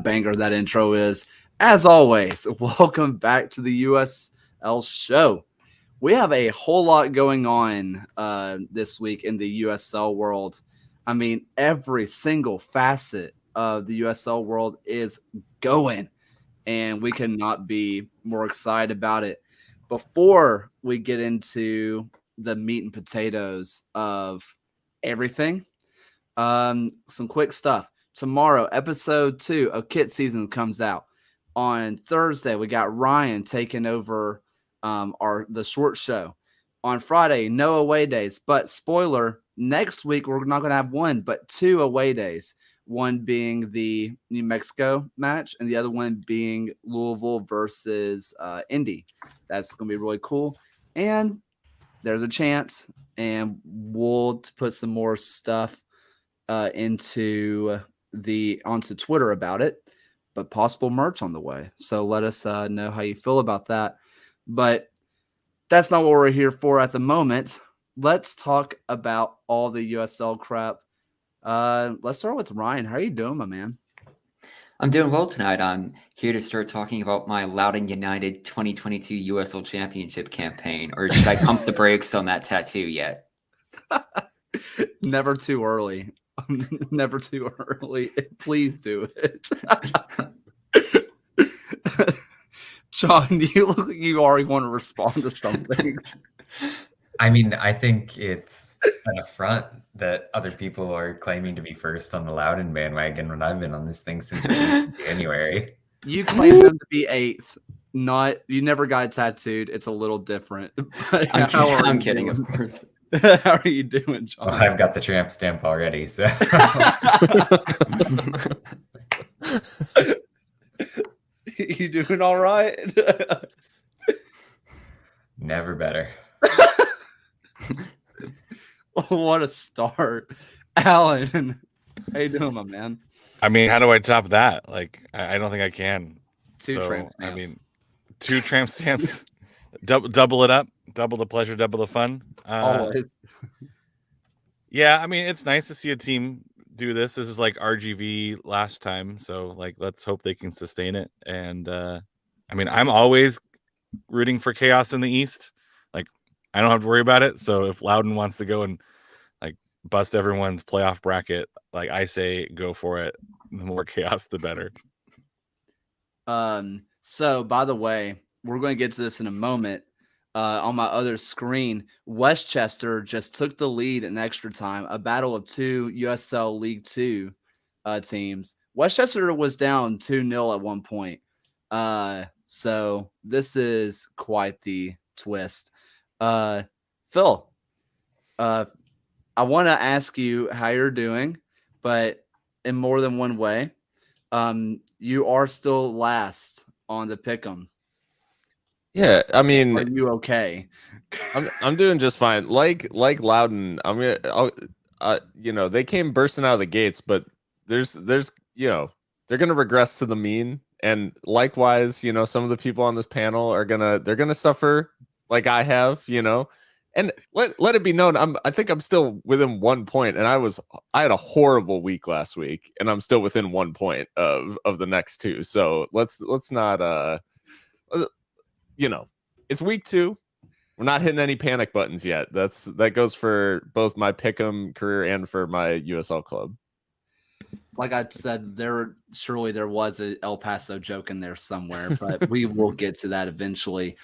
banger that intro is. As always, welcome back to the USL show. We have a whole lot going on this week in the USL world. I mean, every single facet of the USL world is going, and we cannot be more excited about it. Before we get into the meat and potatoes of everything, some quick stuff. Tomorrow, episode 2 of Kit Season comes out. On Thursday, we got Ryan taking over the short show. On Friday, no away days. But spoiler, next week we're not going to have one, but 2 away days. One being the New Mexico match, and the other one being Louisville versus Indy. That's going to be really cool. And there's a chance, and we'll put some more stuff onto Twitter about it, but possible merch on the way. So let us know how you feel about that. But that's not what we're here for at the moment. Let's talk about all the USL crap. Let's start with Ryan. How are you doing, my man? I'm doing well tonight. I'm here to start talking about my Loudoun United 2022 USL Championship campaign. Or should I pump the brakes on that tattoo yet? Never too early. Never too early. Please do it. John, you look like you already want to respond to something. I mean, I think it's an affront that other people are claiming to be first on the Loudoun bandwagon when I've been on this thing since January. You claim them to be 8th. You never got tattooed. It's a little different. I'm kidding, of course. How are you doing, John? Well, I've got the tramp stamp already, so. You doing all right? Never better. What a start. Alan, how you doing, my man? I mean, how do I top that? Like, I don't think I can. 2 tramp stamps. I mean, 2 tramp stamps. Double it up. Double the pleasure, double the fun. Always. Yeah, I mean, it's nice to see a team do this. This is like RGV last time, so like let's hope they can sustain it. And I mean, I'm always rooting for chaos in the East. Like, I don't have to worry about it. So if Loudoun wants to go and like bust everyone's playoff bracket, like I say, go for it. The more chaos, the better. So by the way, we're going to get to this in a moment. On my other screen, Westchester just took the lead in extra time, a battle of 2 USL League 2 teams. Westchester was down 2-0 at one point. So this is quite the twist. Phil, I want to ask you how you're doing, but in more than one way. You are still last on the pick'em. Yeah, I mean, are you okay? I'm doing just fine. Like Loudoun, they came bursting out of the gates, but there's they're gonna regress to the mean, and likewise, some of the people on this panel they're gonna suffer like I have, and let it be known, I think I'm still within 1 point, and I had a horrible week last week, and I'm still within 1 point of the next 2. So let's not it's week 2. We're not hitting any panic buttons yet. That goes for both my pick'em career and for my USL club. Like I said, surely there was a El Paso joke in there somewhere, but we will get to that eventually.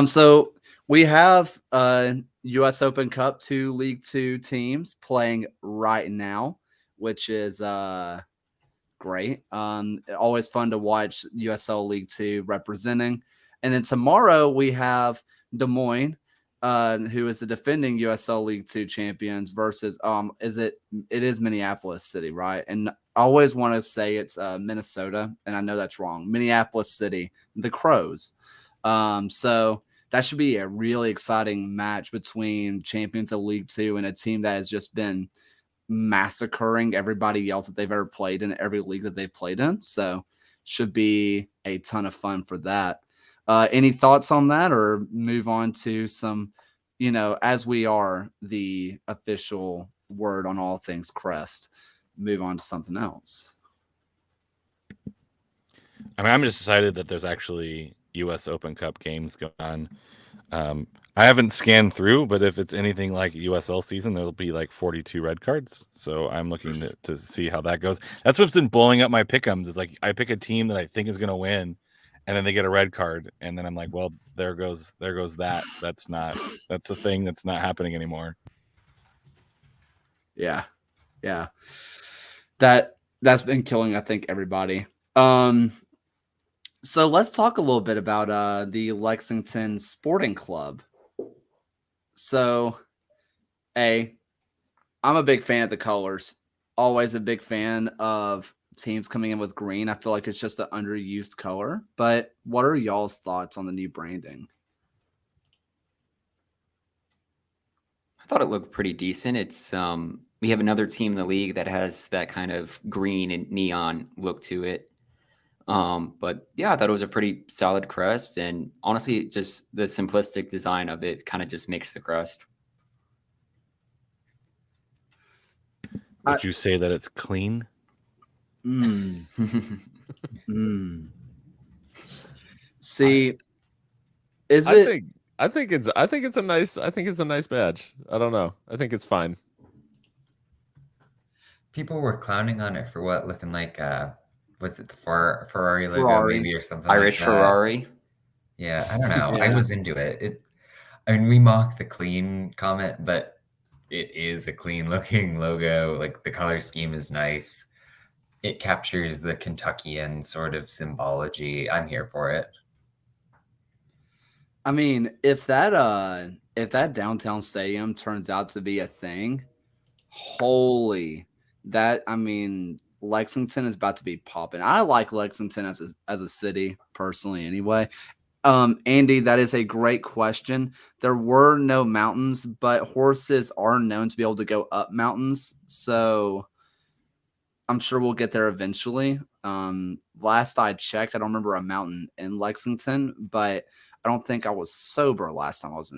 So we have US Open Cup 2 League 2 teams playing right now, which is great. Always fun to watch USL League 2 representing. And then tomorrow we have Des Moines, who is the defending USL League 2 champions versus it is Minneapolis City, right? And I always want to say it's Minnesota, and I know that's wrong. Minneapolis City, the Crows. So that should be a really exciting match between champions of League 2 and a team that has just been massacring everybody else that they've ever played in every league that they've played in. So should be a ton of fun for that. Any thoughts on that, or move on to some, as we are the official word on all things Crest, move on to something else? I mean, I'm just excited that there's actually U.S. Open Cup games going on. I haven't scanned through, but if it's anything like USL season, there'll be like 42 red cards. So I'm looking to see how that goes. That's what's been blowing up my pick'ems. Is like I pick a team that I think is going to win, and then they get a red card, and then I'm like, well, there goes that. That's a thing that's not happening anymore. Yeah. That's been killing, I think, everybody. So let's talk a little bit about the Lexington Sporting Club. So, I'm a big fan of the colors. Always a big fan of teams coming in with green. I feel like it's just an underused color. But what are y'all's thoughts on the new branding? I thought it looked pretty decent. It's we have another team in the league that has that kind of green and neon look to it. But yeah, I thought it was a pretty solid crest, and honestly, just the simplistic design of it kind of just makes the crest. Would you say that it's clean? See, I think it's a nice badge. I don't know. I think it's fine. People were clowning on it for what, looking like was it the Ferrari logo Ferrari. maybe or something Irish like that? Ferrari. Yeah, I don't know. I Yeah. was into it. I mean, we mock the clean comment, but it is a clean looking logo. Like the color scheme is nice. It captures the Kentuckian sort of symbology. I'm here for it. I mean, if that downtown stadium turns out to be a thing, Lexington is about to be popping. I like Lexington as a city personally anyway. Andy, that is a great question. There were no mountains, but horses are known to be able to go up mountains. So I'm sure we'll get there eventually. Last I checked, I don't remember a mountain in Lexington, but I don't think I was sober last time I was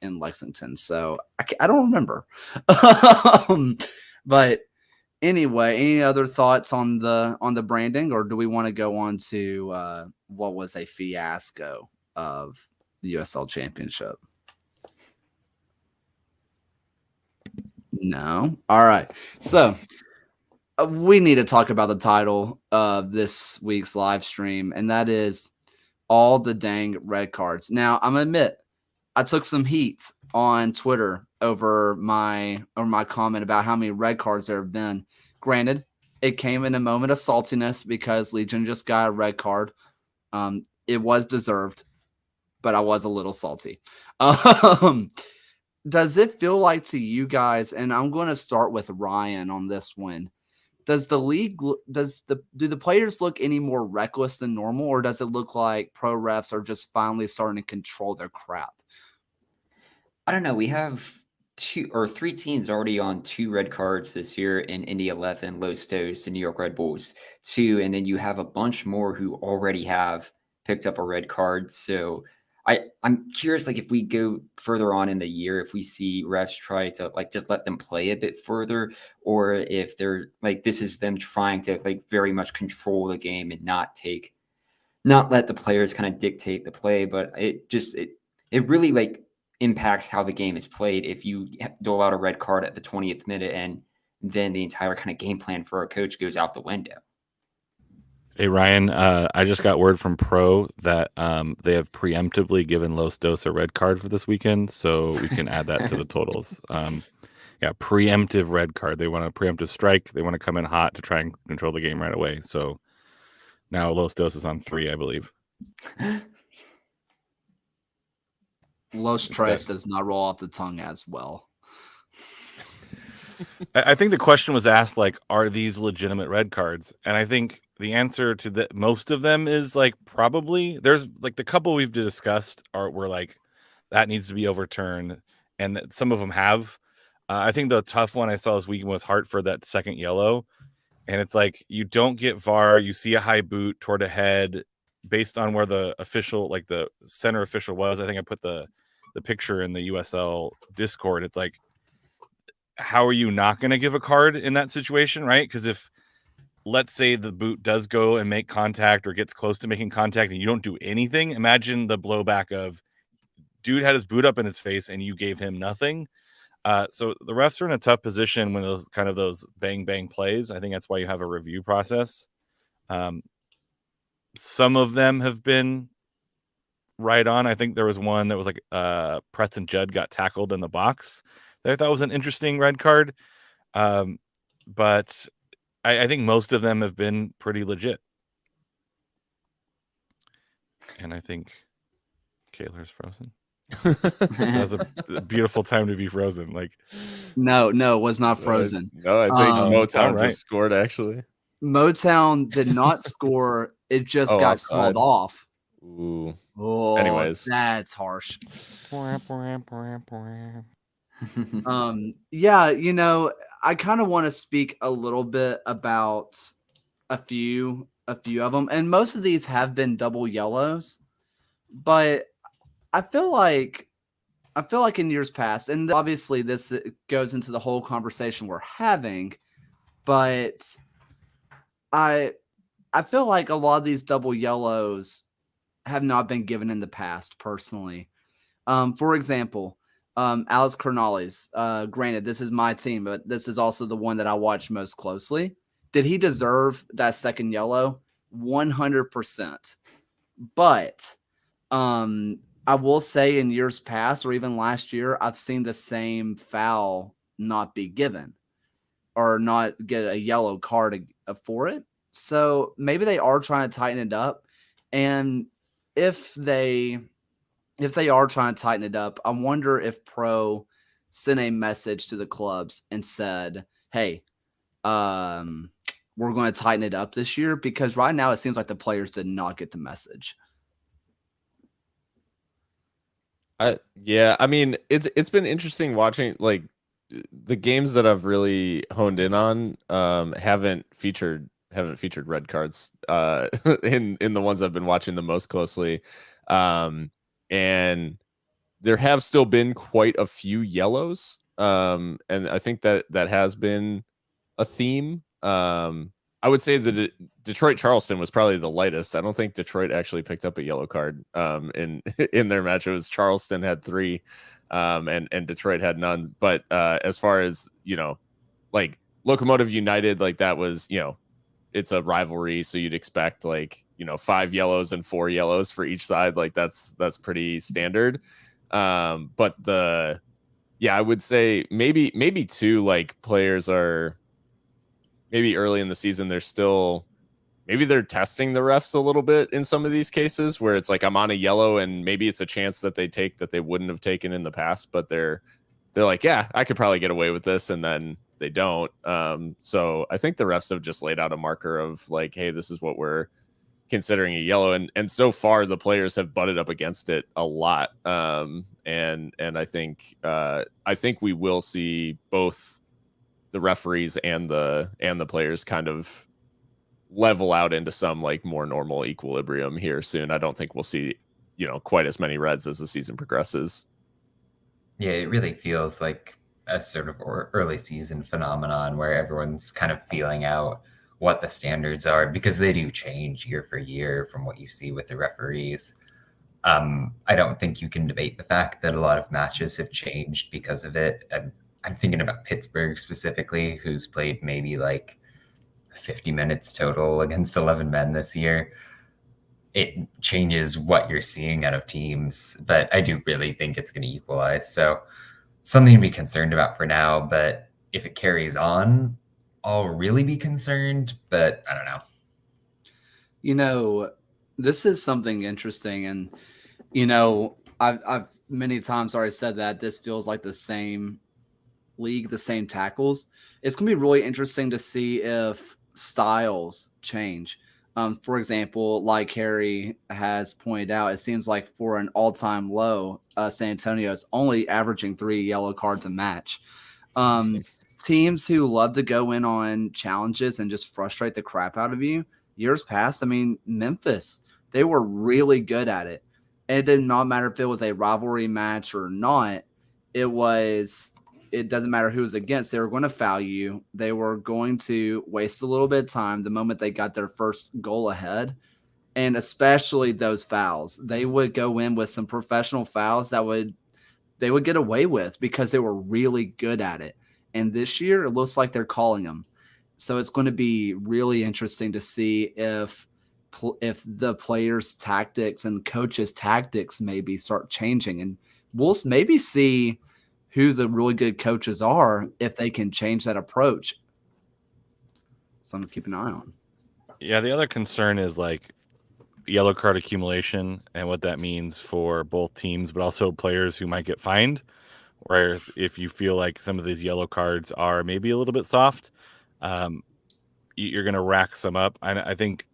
in Lexington. So I don't remember. But anyway, any other thoughts on the branding, or do we want to go on to what was a fiasco of the USL Championship? No. All right. So we need to talk about the title of this week's live stream, and that is all the dang red cards. Now, I'm gonna admit, I took some heat on Twitter over my comment about how many red cards there have been. Granted, it came in a moment of saltiness because Legion just got a red card. It was deserved, but I was a little salty. Does it feel like to you guys, and I'm going to start with Ryan on this one, does the league, do the players look any more reckless than normal, or does it look like pro refs are just finally starting to control their crap? I don't know. We have 2 or 3 teams already on 2 red cards this year in Indy 11, Los Dos, and New York Red Bulls 2, and then you have a bunch more who already have picked up a red card. So I'm curious, like if we go further on in the year, if we see refs try to like just let them play a bit further, or if they're like this is them trying to like very much control the game and not let the players kind of dictate the play. But it really like impacts how the game is played if you dole out a red card at the 20th minute and then the entire kind of game plan for a coach goes out the window. Hey, Ryan, I just got word from Pro that they have preemptively given Los Dos a red card for this weekend, so we can add that to the totals. Preemptive red card. They want a preemptive strike. They want to come in hot to try and control the game right away. So now Los Dos is on 3, I believe. Los Tres does not roll off the tongue as well. I think the question was asked, like, are these legitimate red cards? And I think the answer to most of them is like probably. There's like the couple we've discussed were like that needs to be overturned, and some of them have. I think the tough one I saw this weekend was Hartford, that second yellow, and it's like you don't get VAR, you see a high boot toward a head based on where the official, like the center official was. I think I put the picture in the USL Discord. It's like, how are you not going to give a card in that situation, right? Because if let's say the boot does go and make contact or gets close to making contact and you don't do anything. Imagine the blowback of dude had his boot up in his face and you gave him nothing. So the refs are in a tough position when those bang bang plays. I think that's why you have a review process. Some of them have been right on. I think there was one that was like Preston Judd got tackled in the box. I thought was an interesting red card. But I think most of them have been pretty legit. And I think Kaylor's frozen. That was a beautiful time to be frozen. Like, No, it was not frozen. No, I think Motown right. just scored, actually. Motown did not score. It just got offside. called off. Ooh. Oh, Anyways. that's harsh. Yeah, I kind of want to speak a little bit about a few of them, and most of these have been double yellows, but I feel like in years past, and obviously this goes into the whole conversation we're having, but I feel like a lot of these double yellows have not been given in the past, personally. For example, Alex Cornales, granted, this is my team, but this is also the one that I watch most closely. Did he deserve that second yellow? 100%. But I will say in years past, or even last year, I've seen the same foul not be given or not get a yellow card for it. So maybe they are trying to tighten it up. And if they are trying to tighten it up, I wonder if Pro sent a message to the clubs and said, hey, we're going to tighten it up this year, because right now it seems like the players did not get the message. Yeah, I mean, it's been interesting watching, like, the games that I've really honed in on haven't featured red cards in the ones I've been watching the most closely. And there have still been quite a few yellows. And I think that has been a theme. I would say that Detroit Charleston was probably the lightest. I don't think Detroit actually picked up a yellow card in their match. It was Charleston had 3 and Detroit had none. But as far as, like Locomotive United, like that was, it's a rivalry, so you'd expect 5 yellows and 4 yellows for each side. Like that's pretty standard. But I would say maybe 2, like, players are maybe early in the season, they're testing the refs a little bit in some of these cases where it's like I'm on a yellow and maybe it's a chance that they take that they wouldn't have taken in the past, but they're like, yeah, I could probably get away with this, and then they don't. So I think the refs have just laid out a marker of like, hey, this is what we're considering a yellow, and so far the players have butted up against it a lot. And I think we will see both the referees and the players kind of level out into some like more normal equilibrium here soon. I don't think we'll see, quite as many reds as the season progresses. Yeah, it really feels like a sort of early season phenomenon where everyone's kind of feeling out what the standards are, because they do change year for year from what you see with the referees. I don't think you can debate the fact that a lot of matches have changed because of it. I'm thinking about Pittsburgh specifically, who's played maybe like 50 minutes total against 11 men this year. It changes what you're seeing out of teams, but I do really think it's going to equalize. So something to be concerned about for now, but if it carries on, I'll really be concerned, but I don't know. This is something interesting, and I've many times already said that this feels like the same league, the same tackles. It's going to be really interesting to see if styles change. For example, like Harry has pointed out, it seems like for an all-time low, San Antonio is only averaging 3 yellow cards a match. Teams who love to go in on challenges and just frustrate the crap out of you, years past, Memphis, they were really good at it. And it did not matter if it was a rivalry match or not. It was it doesn't matter who was against, they were going to foul you. They were going to waste a little bit of time the moment they got their first goal ahead. And especially those fouls, they would go in with some professional fouls that they would get away with because they were really good at it. And this year, it looks like they're calling them. So it's going to be really interesting to see if the players' tactics and coaches' tactics maybe start changing. And we'll maybe see who the really good coaches are if they can change that approach. Something to keep an eye on. Yeah, the other concern is like yellow card accumulation and what that means for both teams, but also players who might get fined. Whereas if you feel like some of these yellow cards are maybe a little bit soft, you're going to rack some up. I think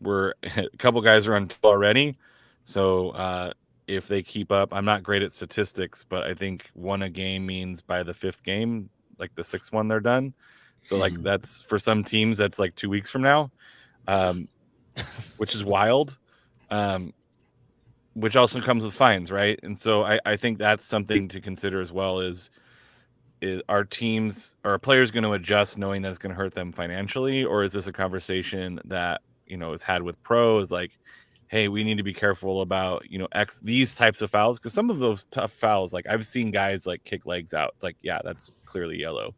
a couple guys are on 2 already. So if they keep up, I'm not great at statistics, but I think 1 a game means by the 5th game, like the 6th one, they're done. So like that's for some teams, that's like 2 weeks from now, which is wild. Which also comes with fines, right? And so I think that's something to consider as well. Is our teams or our players going to adjust knowing that it's going to hurt them financially, or is this a conversation that is had with pros? Like, hey, we need to be careful about these types of fouls, because some of those tough fouls, like I've seen guys like kick legs out. It's like, yeah, that's clearly yellow.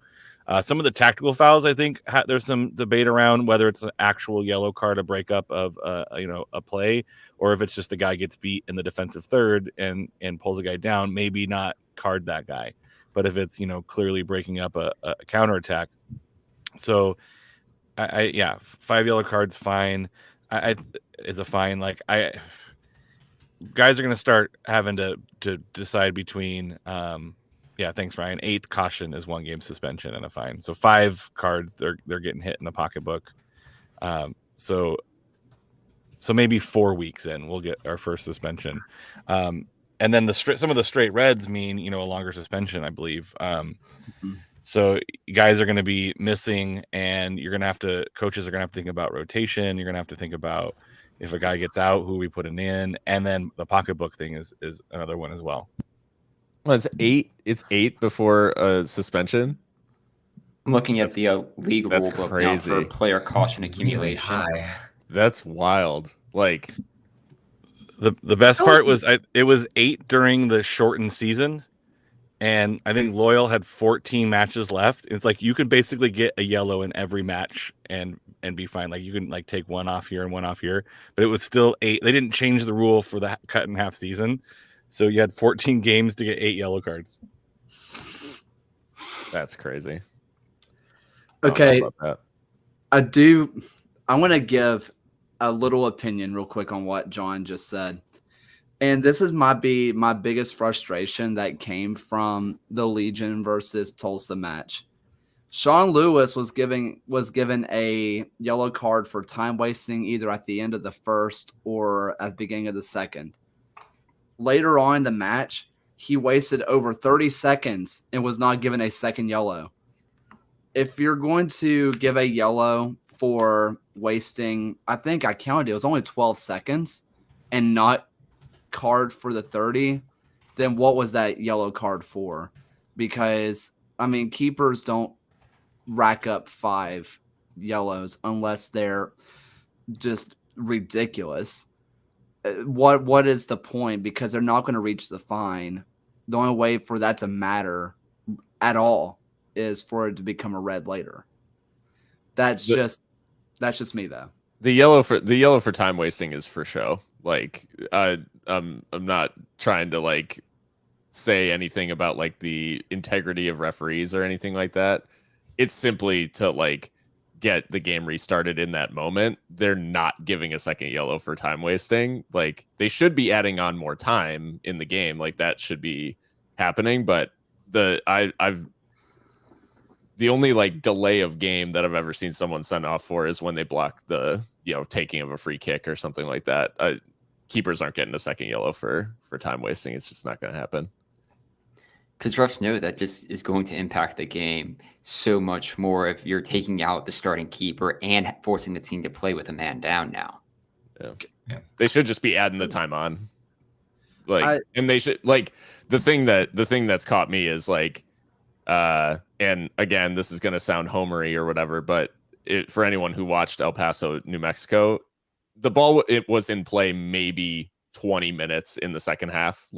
Some of the tactical fouls, I think there's some debate around whether it's an actual yellow card, a breakup of a play, or if it's just a guy gets beat in the defensive third and pulls a guy down, maybe not card that guy. But if it's clearly breaking up a counterattack, so I 5 yellow cards fine. Is a fine. Like guys are going to start having to decide between. Yeah, thanks, Ryan. 8th caution is 1 game suspension and a fine. So 5 cards, they're getting hit in the pocketbook. So maybe 4 weeks in, we'll get our first suspension. And then some of the straight reds mean a longer suspension, I believe. So guys are going to be missing, and coaches are going to have to think about rotation. You're going to have to think about if a guy gets out, who we putting in, and then the pocketbook thing is another one as well. Well, it's 8. It's 8 before a suspension. I'm looking at the league rule book now for player caution accumulation. Really That's wild. Like the best part was it was 8 during the shortened season, and I think Loyal had 14 matches left. It's like you could basically get a yellow in every match and be fine. Like you can like take 1 off here and 1 off here, but it was still 8. They didn't change the rule for the cut in half season. So you had 14 games to get 8 yellow cards. That's crazy. Okay. I want to give a little opinion real quick on what John just said. And this is my biggest frustration that came from the Legion versus Tulsa match. Sean Lewis was given a yellow card for time wasting either at the end of the first or at the beginning of the second. Later on in the match, he wasted over 30 seconds and was not given a second yellow. If you're going to give a yellow for wasting, I think I counted it was only 12 seconds and not card for the 30, then what was that yellow card for? Because, I mean, keepers don't rack up 5 yellows unless they're just ridiculous. What is the point? Because they're not going to reach the fine. The only way for that to matter at all is for it to become a red later. That's just me though. The yellow for time wasting is for show. Like I'm not trying to like say anything about like the integrity of referees or anything like that. It's simply to like get the game restarted in that moment. They're not giving a second yellow for time wasting. Like they should be adding on more time in the game. Like that should be happening. But the only like delay of game that I've ever seen someone send off for is when they block the taking of a free kick or something like that. Keepers aren't getting a second yellow for time wasting. It's just not going to happen. Because refs know that just is going to impact the game so much more if you're taking out the starting keeper and forcing the team to play with a man down now. Yeah. They should just be adding the time on. And they should the thing that's caught me is and again, this is going to sound homery or whatever, but for anyone who watched El Paso, New Mexico, the ball, it was in play maybe 20 minutes in the second half,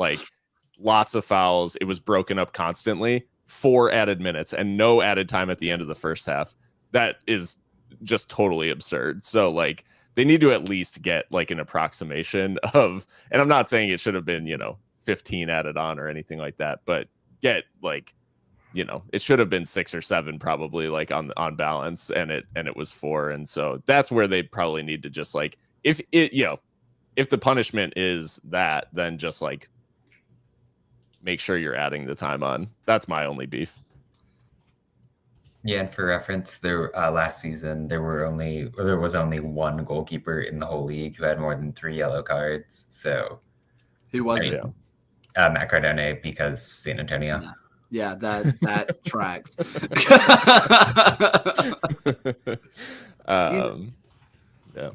lots of fouls. It was broken up constantly, 4 added minutes and no added time at the end of the first half. That is just totally absurd. So they need to at least get an approximation of, and I'm not saying it should have been, 15 added on or anything like that, but get it should have been 6 or 7 probably on balance, and it was 4. And so that's where they probably need to just if the punishment is that, then just make sure you're adding the time on. That's my only beef. Yeah, and for reference, there last season there was only one goalkeeper in the whole league who had more than 3 yellow cards. So who was it? Matt Cardone, because San Antonio. Yeah, that tracks. Yeah.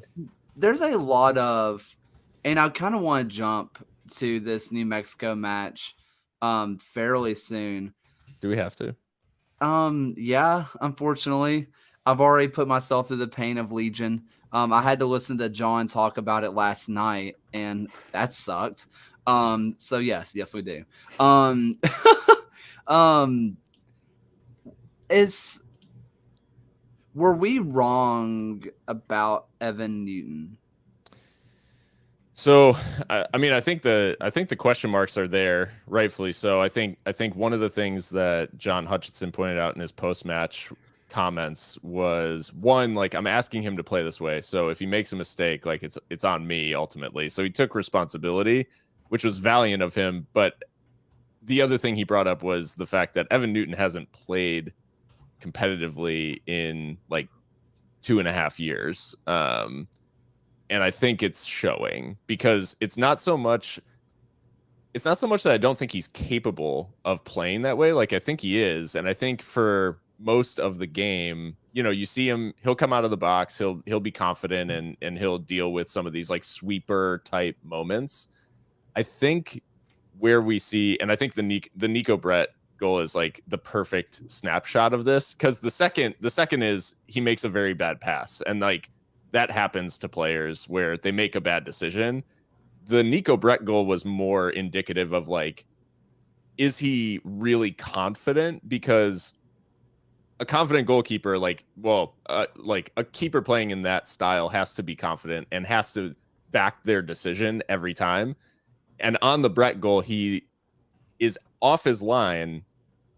There's a lot of, and I kind of want to jump to this New Mexico match fairly soon. Do we have to? Yeah, unfortunately. I've already put myself through the pain of Legion. I had to listen to John talk about it last night, and that sucked. So yes, we do. Were we wrong about Evan Newton? So, I mean, I think the question marks are there, rightfully so. I think one of the things that John Hutchinson pointed out in his post-match comments was, one, I'm asking him to play this way, so if he makes a mistake, it's on me ultimately. So he took responsibility, which was valiant of him. But the other thing he brought up was the fact that Evan Newton hasn't played competitively in 2.5 years. And I think it's showing, because it's not so much that I don't think he's capable of playing that way. I think he is. And I think for most of the game, you see him, he'll come out of the box, he'll be confident, and he'll deal with some of these sweeper type moments. I think where we see, and I think the Nico Brett goal is the perfect snapshot of this, because the second is he makes a very bad pass, and that happens to players where they make a bad decision. The Nico Brett goal was more indicative of is he really confident? Because a confident goalkeeper, a keeper playing in that style has to be confident and has to back their decision every time. And on the Brett goal, he is off his line,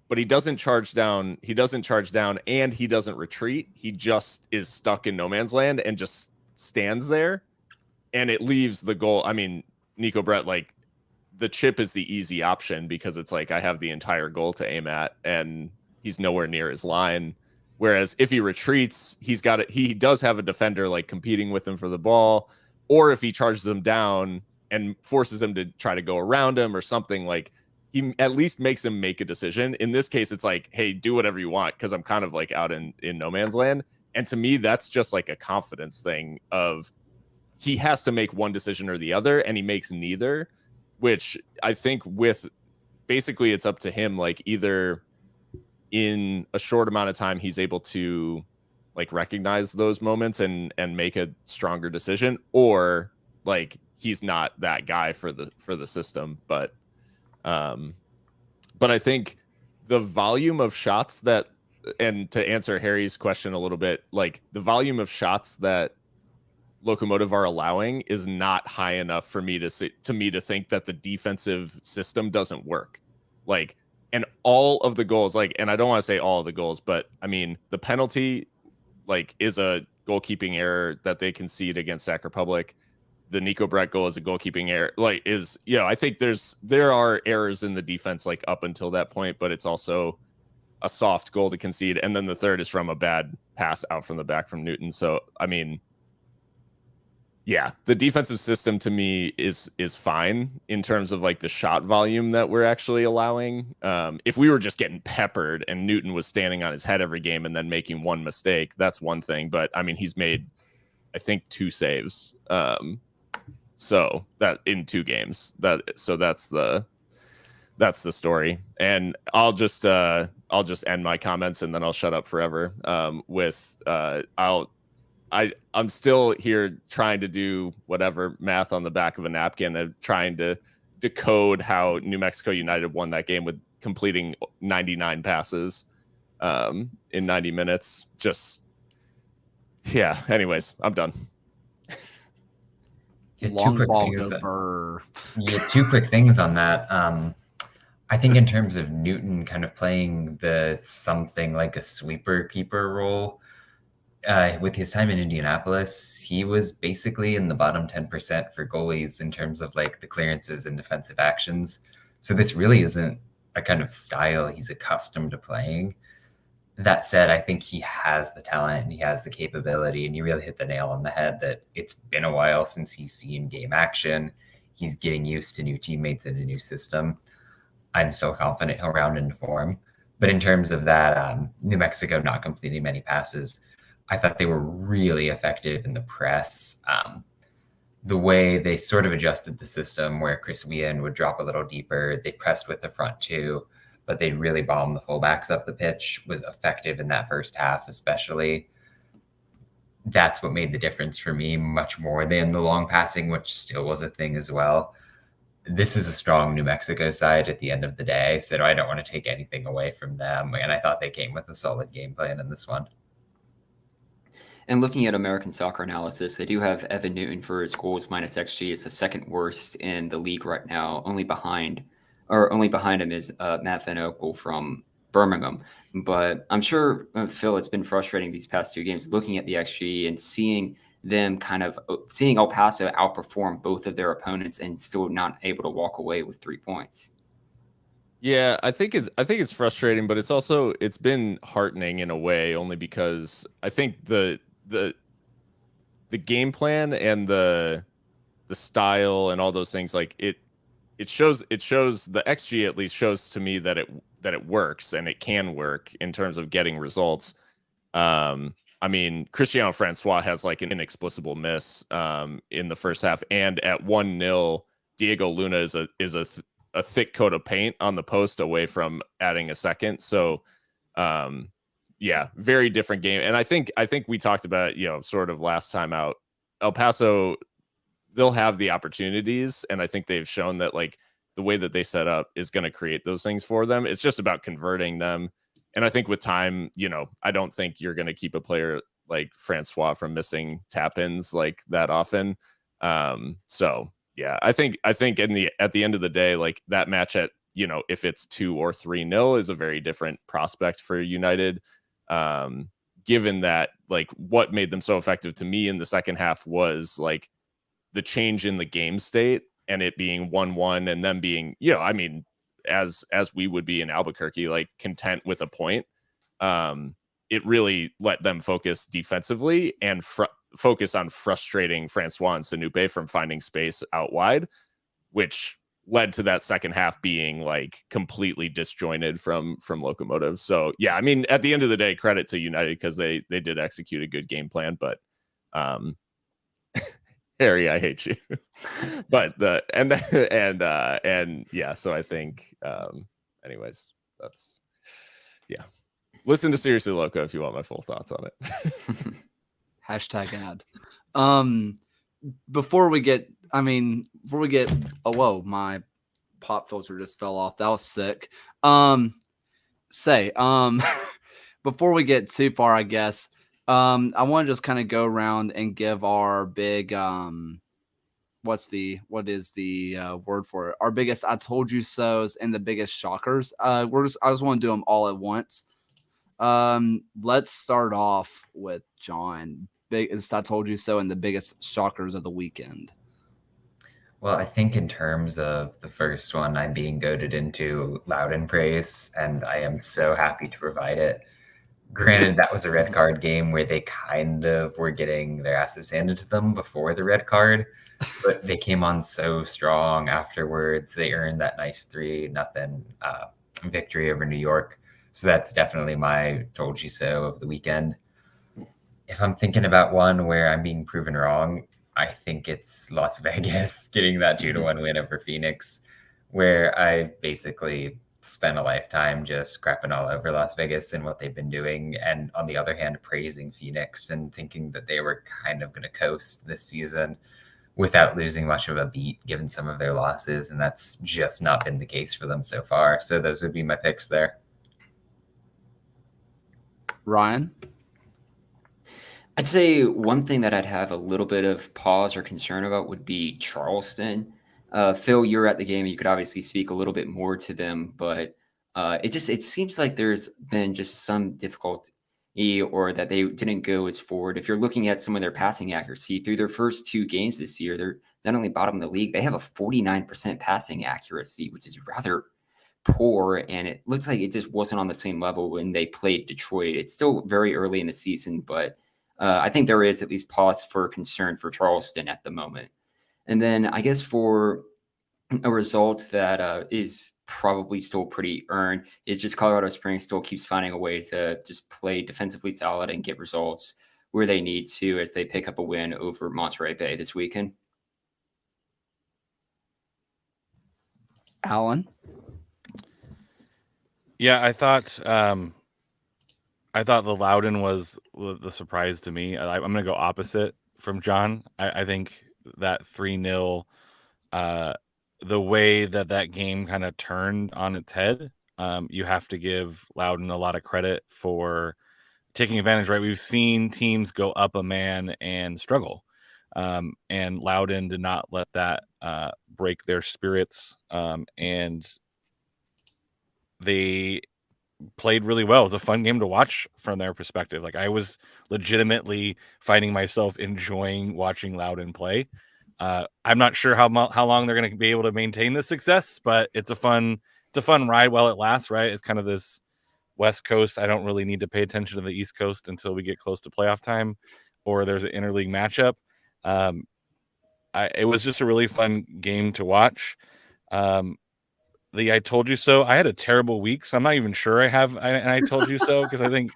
but he doesn't charge down. And he doesn't retreat. He just is stuck in no man's land and just stands there. And it leaves the goal. I mean, Nico Brett, the chip is the easy option, because it's I have the entire goal to aim at, and he's nowhere near his line. Whereas if he retreats, he does have a defender competing with him for the ball. Or if he charges him down and forces him to try to go around him or something, he at least makes him make a decision. In this case, it's hey, do whatever you want, because I'm kind of out in no man's land. And to me, that's just a confidence thing of he has to make one decision or the other, and he makes neither, which I think with basically it's up to him, either in a short amount of time he's able to recognize those moments and make a stronger decision, or he's not that guy for the system. But I think the volume of shots that, and to answer Harry's question a little bit, the volume of shots that Locomotive are allowing is not high enough for me to think that the defensive system doesn't work. And all of the goals, and I don't want to say all of the goals, but I mean, the penalty, is a goalkeeping error that they concede against Sac Republic. The Nico Brett goal is a goalkeeping error. I think there are errors in the defense, up until that point, but it's also a soft goal to concede. And then the third is from a bad pass out from the back from Newton. So, I mean, yeah, the defensive system to me is fine in terms of the shot volume that we're actually allowing. If we were just getting peppered and Newton was standing on his head every game and then making one mistake, that's one thing. But I mean, he's made, I think, 2 saves. So that in 2 games, that's the story. And I'll just end my comments and then I'll shut up forever. I'm still here trying to do whatever math on the back of a napkin of trying to decode how New Mexico United won that game with completing 99 passes in 90 minutes. Anyways, I'm done. Long ball things go burr. Yeah, 2 quick things on that. I think in terms of Newton kind of playing something like a sweeper keeper role, with his time in Indianapolis, he was basically in the bottom 10% for goalies in terms of like the clearances and defensive actions. So this really isn't a kind of style he's accustomed to playing. That said, I think he has the talent and he has the capability, and you really hit the nail on the head that it's been a while since he's seen game action. He's getting used to new teammates and a new system. I'm still confident he'll round into form. But in terms of that, New Mexico not completing many passes, I thought they were really effective in the press. The way they sort of adjusted the system where Chris Whelan would drop a little deeper, they pressed with the front 2, but they really bombed the fullbacks up the pitch, was effective in that first half especially. That's what made the difference for me, much more than the long passing, which still was a thing as well. This is a strong New Mexico side at the end of the day, so I don't want to take anything away from them. And I thought they came with a solid game plan in this one. And looking at American Soccer Analysis, they do have Evan Newton for his goals minus XG. It's the second worst in the league right now. Only behind him is Matt Van Oekel from Birmingham. But I'm sure, Phil, it's been frustrating these past 2 games looking at the XG and seeing El Paso outperform both of their opponents and still not able to walk away with 3 points. Yeah, I think it's frustrating, but it's been heartening in a way, only because I think the game plan and the style and all those things, like it shows the XG at least shows to me that it works and it can work in terms of getting results. I mean, Cristiano Francois has like an inexplicable miss in the first half, and at 1-0, Diego Luna is a thick coat of paint on the post away from adding a second. So, very different game. And I think we talked about, sort of last time out, El Paso, they'll have the opportunities. And I think they've shown that like the way that they set up is going to create those things for them. It's just about converting them. And I think with time, I don't think you're going to keep a player like Francois from missing tap-ins like that often. Yeah, I think at the end of the day, like that match at, if it's 2 or 3-0 is a very different prospect for United. Given that, like, what made them so effective to me in the second half was like the change in the game state and it being 1-1 and them being, as we would be in Albuquerque, like content with a point. It really let them focus defensively and focus on frustrating Francois and Sanupe from finding space out wide, which led to that second half being like completely disjointed from Locomotive. So yeah, I mean, at the end of the day, credit to United because they did execute a good game plan, but Harry, I hate you. But so I think anyways, that's listen to Seriously Loco if you want my full thoughts on it. #ad. Before we get, oh, whoa, my pop filter just fell off. That was sick. Before we get too far, I guess, I want to just kind of go around and give our big, what is the word for it? Our biggest I told you so's and the biggest shockers. I just want to do them all at once. Let's start off with John. Biggest I told you so and the biggest shockers of the weekend. Well, I think in terms of the first one, I'm being goaded into Loudon praise, and I am so happy to provide it. Granted, that was a red card game where they kind of were getting their asses handed to them before the red card, but they came on so strong afterwards. They earned that nice 3-0 victory over New York. So that's definitely my told you so of the weekend. If I'm thinking about one where I'm being proven wrong, I think it's Las Vegas getting that 2-1 win over Phoenix, where I've basically spent a lifetime just crapping all over Las Vegas and what they've been doing. And on the other hand, praising Phoenix and thinking that they were kind of going to coast this season without losing much of a beat given some of their losses. And that's just not been the case for them so far. So those would be my picks there. Ryan? I'd say one thing that I'd have a little bit of pause or concern about would be Charleston. Phil, you're at the game. You could obviously speak a little bit more to them, but it seems like there's been just some difficulty or that they didn't go as forward. If you're looking at some of their passing accuracy through their first 2 games this year, they're not only bottom of the league, they have a 49% passing accuracy, which is rather poor, and it looks like it just wasn't on the same level when they played Detroit. It's still very early in the season, but I think there is at least pause for concern for Charleston at the moment. And then I guess for a result that is probably still pretty earned is just Colorado Springs still keeps finding a way to just play defensively solid and get results where they need to as they pick up a win over Monterey Bay this weekend. Alan? Yeah, I thought the Loudon was the surprise to me. I'm going to go opposite from John. I think that 3-0, the way that game kind of turned on its head, you have to give Loudon a lot of credit for taking advantage, right? We've seen teams go up a man and struggle, and Loudon did not let that break their spirits, and they played really well. It was a fun game to watch from their perspective. Like, I was legitimately finding myself enjoying watching Loudon play. I'm not sure how long they're going to be able to maintain this success, but it's a fun ride while it lasts, right? It's kind of this West Coast. I don't really need to pay attention to the East Coast until we get close to playoff time or there's an interleague matchup. It was just a really fun game to watch. I told you so. I had a terrible week, so I'm not even sure I told you so, because I think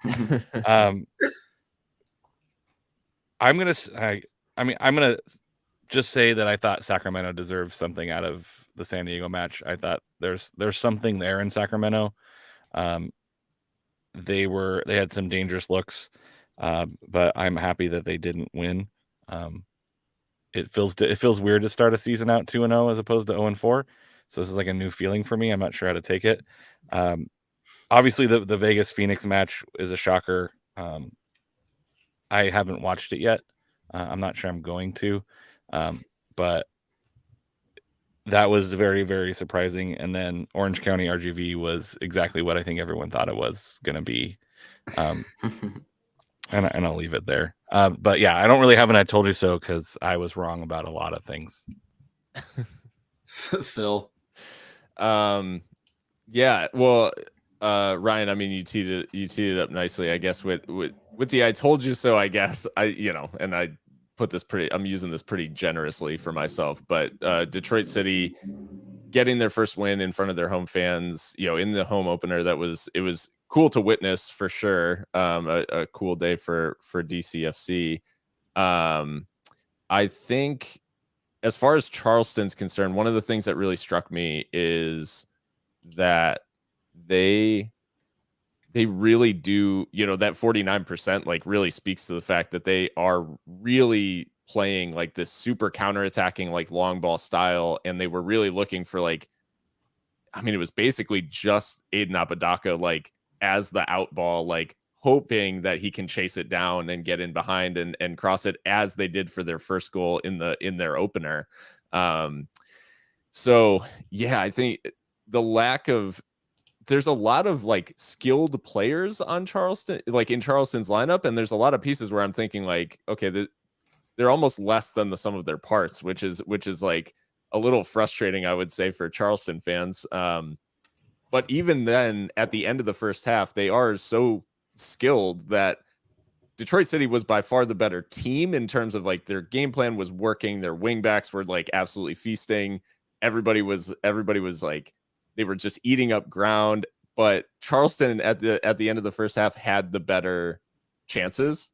I'm gonna just say that I thought Sacramento deserved something out of the San Diego match. I thought there's something there in Sacramento. They had some dangerous looks, but I'm happy that they didn't win. It feels weird to start a season out 2-0 as opposed to 0-4. So this is like a new feeling for me. I'm not sure how to take it. Obviously, the Vegas Phoenix match is a shocker. I haven't watched it yet. I'm not sure I'm going to, but that was very, very surprising. And then Orange County RGV was exactly what I think everyone thought it was going to be. And I'll leave it there. But yeah, I don't really have an I told you so, because I was wrong about a lot of things. Phil? Yeah, well, Ryan, I mean, you teed it up nicely, I guess, with the I told you so, I guess. And I put this I'm using this pretty generously for myself, but Detroit City getting their first win in front of their home fans, in the home opener, it was cool to witness for sure. A cool day for DCFC. I think, as far as Charleston's concerned, one of the things that really struck me is that they really do, that 49% like really speaks to the fact that they are really playing like this super counterattacking, like long ball style. And they were really looking for it was basically just Aiden Apodaca, like as the out ball, like hoping that he can chase it down and get in behind and cross it, as they did for their first goal in their opener. So yeah, I think there's a lot of like skilled players on Charleston, like in Charleston's lineup. And there's a lot of pieces where I'm thinking like, okay, they're almost less than the sum of their parts, which is like a little frustrating, I would say, for Charleston fans. But even then, at the end of the first half, they are so skilled that Detroit City was by far the better team in terms of like their game plan was working. Their wingbacks were like absolutely feasting. Everybody was like, they were just eating up ground. But Charleston at the end of the first half had the better chances,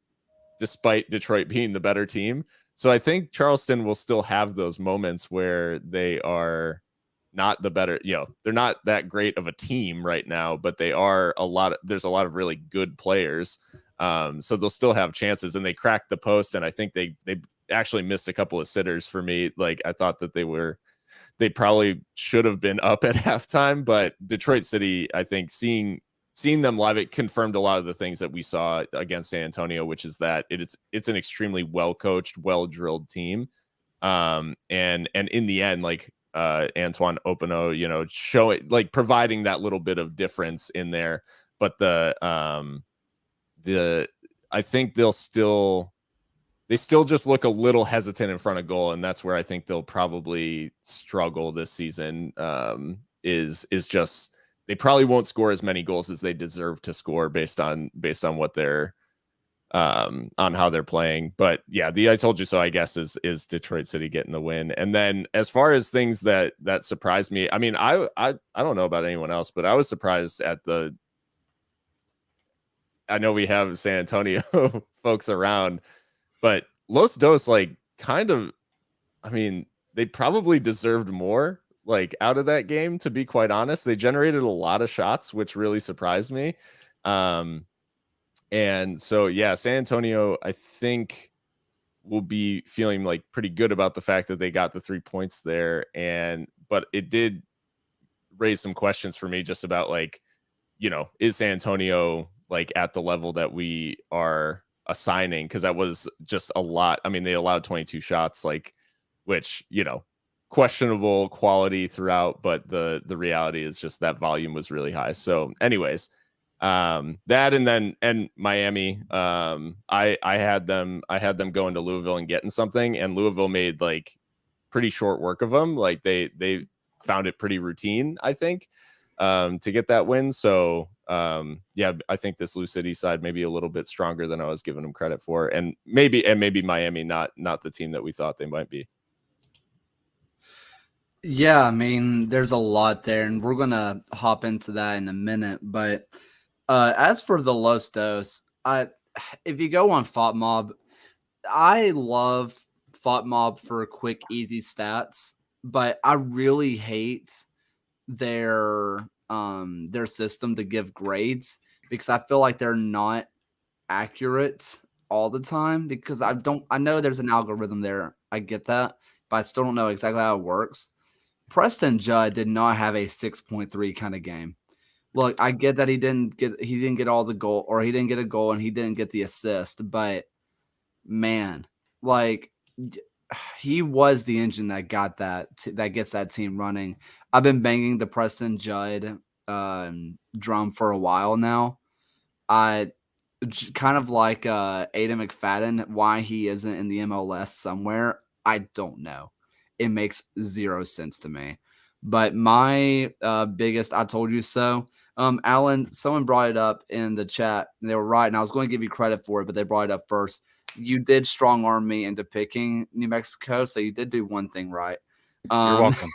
despite Detroit being the better team. So I think Charleston will still have those moments where they are not the better, they're not that great of a team right now, but they are there's a lot of really good players. So they'll still have chances, and they cracked the post. And I think they actually missed a couple of sitters for me. Like, I thought that they probably should have been up at halftime, but Detroit City, I think seeing them live, it confirmed a lot of the things that we saw against San Antonio, which is that it's an extremely well-coached, well-drilled team. And in the end, like, Antoine Openo, show it, like, providing that little bit of difference in there. But I think they still just look a little hesitant in front of goal, and that's where I think they'll probably struggle this season. Is just they probably won't score as many goals as they deserve to score based on what they're on how they're playing. But yeah, the I told you so, I guess, is Detroit City getting the win. And then as far as things that surprised me, I mean, I don't know about anyone else, but I was surprised at I know we have San Antonio folks around, but Los Dos, like, kind of, I mean, they probably deserved more, like, out of that game, to be quite honest. They generated a lot of shots, which really surprised me. And so, yeah, San Antonio, I think, will be feeling like pretty good about the fact that they got the 3 points there. But it did raise some questions for me just about, like, is San Antonio, like, at the level that we are assigning? Because that was just a lot. I mean, they allowed 22 shots, like, which, questionable quality throughout, but the reality is just that volume was really high. So anyways, that and Miami, I had them going to Louisville and getting something, and Louisville made, like, pretty short work of them. Like, they found it pretty routine, I think, to get that win. So yeah, I think this Lou City side may be a little bit stronger than I was giving them credit for, and maybe Miami not the team that we thought they might be. Yeah, I mean, there's a lot there, and we're gonna hop into that in a minute. But as for the Los Dos, if you go on FOTMob, I love FOTMob for quick, easy stats, but I really hate their system to give grades, because I feel like they're not accurate all the time, because I know there's an algorithm there. I get that, but I still don't know exactly how it works. Preston Judd did not have a 6.3 kind of game. Look, I get that he didn't get all the goal, or he didn't get a goal and he didn't get the assist, but man, like, he was the engine that got that gets that team running. I've been banging the Preston Judd drum for a while now. I kind of like Aiden McFadden, why he isn't in the MLS somewhere, I don't know. It makes zero sense to me. But my biggest I told you so. Alan, someone brought it up in the chat, and they were right, and I was going to give you credit for it, but they brought it up first. You did strong arm me into picking New Mexico, so you did do one thing right. You're welcome.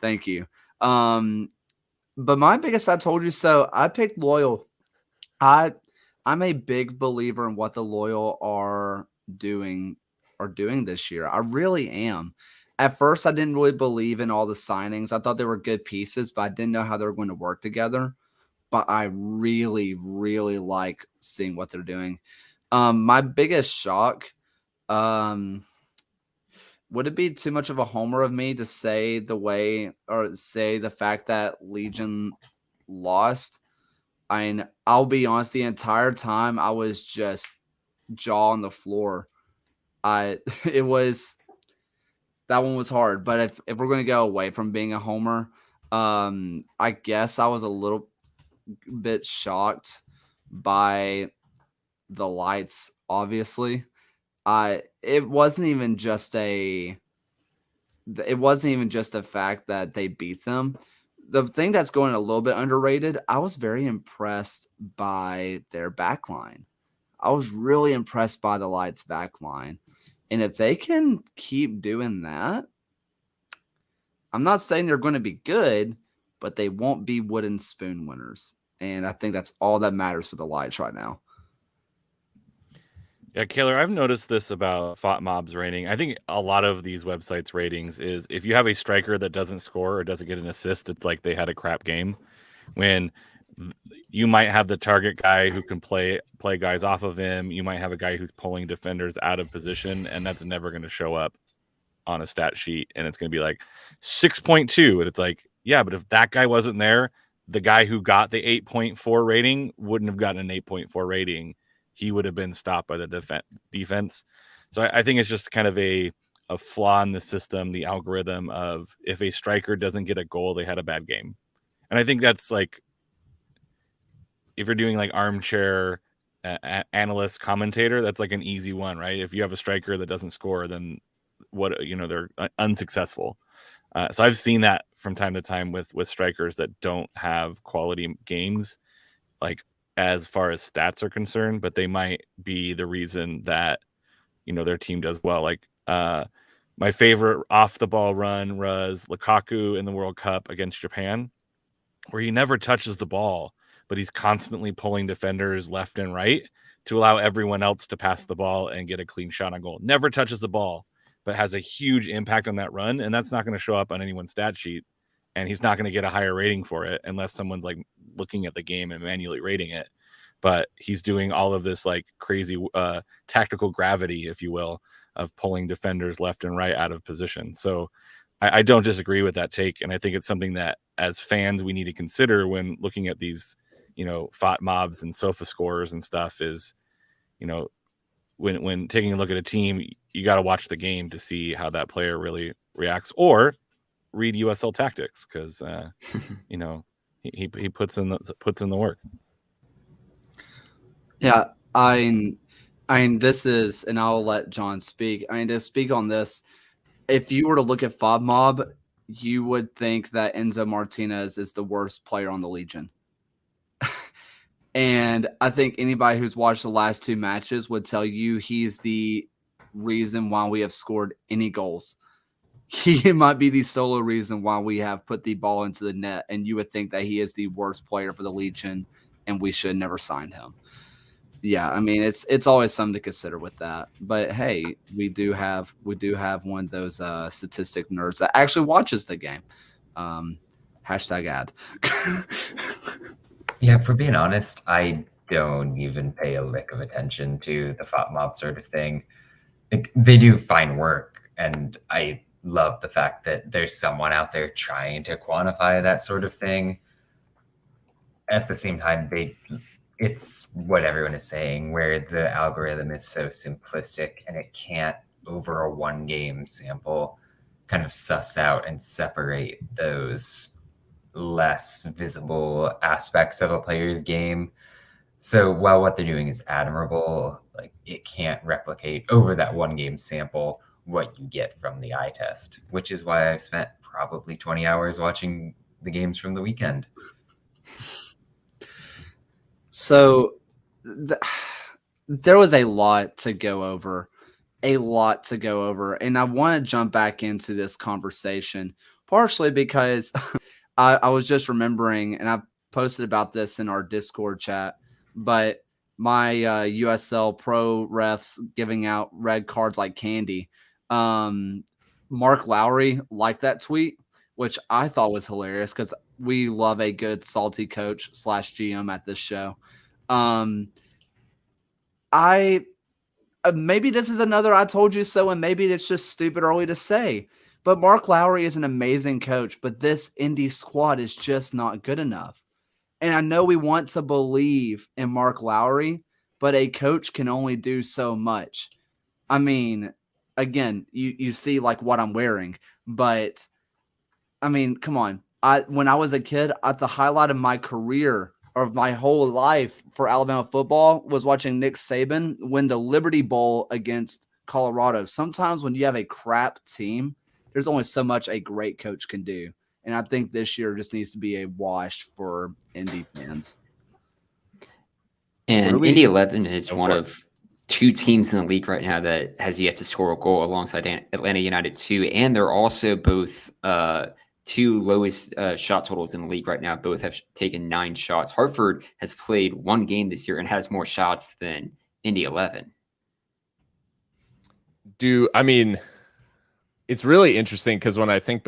Thank you. But my biggest I told you so, I picked Loyal. I'm a big believer in what the Loyal are doing this year. I really am. At first, I didn't really believe in all the signings. I thought they were good pieces, but I didn't know how they were going to work together. But I really, really like seeing what they're doing. My biggest shock, would it be too much of a homer of me to say the fact that Legion lost? I'll be honest, the entire time I was just jaw on the floor. That one was hard, but if we're going to go away from being a homer, I guess I was a little bit shocked by the lights, obviously. It wasn't even just a fact that they beat them. The thing that's going a little bit underrated, I was very impressed by their backline. I was really impressed by the Lights backline. And if they can keep doing that, I'm not saying they're going to be good, but they won't be wooden spoon winners. And I think that's all that matters for the Lights right now. Yeah, Kaylor, I've noticed this about FOTMob's rating. I think a lot of these websites' ratings is if you have a striker that doesn't score or doesn't get an assist, it's like they had a crap game. When you might have the target guy who can play guys off of him, you might have a guy who's pulling defenders out of position, and that's never going to show up on a stat sheet, and it's going to be like 6.2, and it's like, yeah, but if that guy wasn't there, the guy who got the 8.4 rating wouldn't have gotten an 8.4 rating. He would have been stopped by the defense. So I think it's just kind of a flaw in the system, the algorithm of if a striker doesn't get a goal, they had a bad game. And I think that's like, if you're doing like armchair analyst commentator, that's like an easy one, right? If you have a striker that doesn't score, then they're unsuccessful. So I've seen that from time to time with strikers that don't have quality games, like as far as stats are concerned, but they might be the reason that their team does well. Like my favorite off the ball run was Lukaku in the World Cup against Japan, where he never touches the ball, but he's constantly pulling defenders left and right to allow everyone else to pass the ball and get a clean shot on goal. Never touches the ball, but has a huge impact on that run, and that's not going to show up on anyone's stat sheet, and he's not going to get a higher rating for it unless someone's like looking at the game and manually rating it. But he's doing all of this like crazy tactical gravity, if you will, of pulling defenders left and right out of position. So I don't disagree with that take, and I think it's something that as fans we need to consider when looking at these, FOTMobs and sofa scores and stuff. Is, when taking a look at a team, you got to watch the game to see how that player really reacts, or read USL Tactics, because he puts in the work. Yeah, I mean, this is, and I'll let John speak. I mean, to speak on this, if you were to look at FOTMob, you would think that Enzo Martinez is the worst player on the Legion. And I think anybody who's watched the last two matches would tell you he's the reason why we have scored any goals. He might be the solo reason why we have put the ball into the net, and you would think that he is the worst player for the Legion, and we should have never signed him. Yeah, I mean, it's always something to consider with that. But hey, we do have one of those statistic nerds that actually watches the game. Hashtag ad. Yeah, for being honest, I don't even pay a lick of attention to the FOTMob sort of thing. Like, they do fine work, and I love the fact that there's someone out there trying to quantify that sort of thing. At the same time, it's what everyone is saying, where the algorithm is so simplistic and it can't, over a one game sample, kind of suss out and separate those less visible aspects of a player's game. So while what they're doing is admirable, like, it can't replicate over that one game sample what you get from the eye test, which is why I've spent probably 20 hours watching the games from the weekend. So there was a lot to go over, and I want to jump back into this conversation, partially because I was just remembering, and I posted about this in our Discord chat, but my USL Pro refs giving out red cards like candy. Mark Lowry liked that tweet, which I thought was hilarious because we love a good salty coach / GM at this show. Maybe this is another I told you so, and maybe it's just stupid early to say, but Mark Lowry is an amazing coach, but this Indy squad is just not good enough. And I know we want to believe in Mark Lowry, but a coach can only do so much. I mean, again, you see like what I'm wearing, but I mean, come on. When I was a kid, at the highlight of my career or my whole life for Alabama football was watching Nick Saban win the Liberty Bowl against Colorado. Sometimes when you have a crap team, there's only so much a great coach can do. And I think this year just needs to be a wash for Indy fans. And Indy 11 is one of two teams in the league right now that has yet to score a goal alongside Atlanta United 2. And they're also both two lowest shot totals in the league right now. Both have taken 9 shots. Hartford has played one game this year and has more shots than Indy 11. it's really interesting because when I think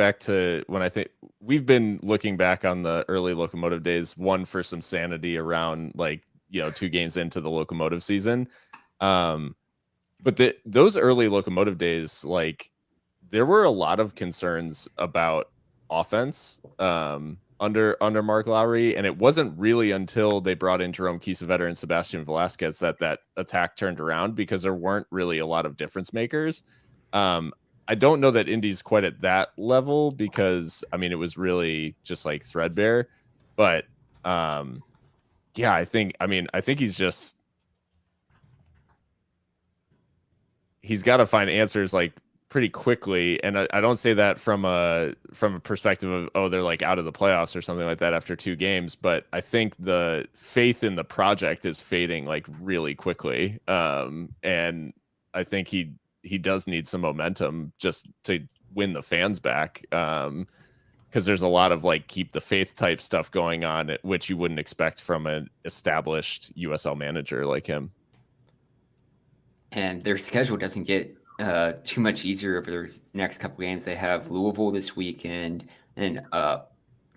we've been looking back on the early Locomotive days, one for some sanity around 2 games into the Locomotive season. But those early Locomotive days, there were a lot of concerns about offense under Mark Lowry, and it wasn't really until they brought in Jerome Kiesewetter and Sebastian Velasquez that attack turned around, because there weren't really a lot of difference makers. I don't know that Indy's quite at that level, because it was really just threadbare. But yeah, I think he's got to find answers pretty quickly. And I don't say that from a perspective of, they're out of the playoffs or something like that after 2 games, but I think the faith in the project is fading really quickly. And I think he does need some momentum just to win the fans back. Because there's a lot of keep the faith type stuff going on, which you wouldn't expect from an established USL manager like him. And their schedule doesn't get too much easier over their next couple games. They have Louisville this weekend, and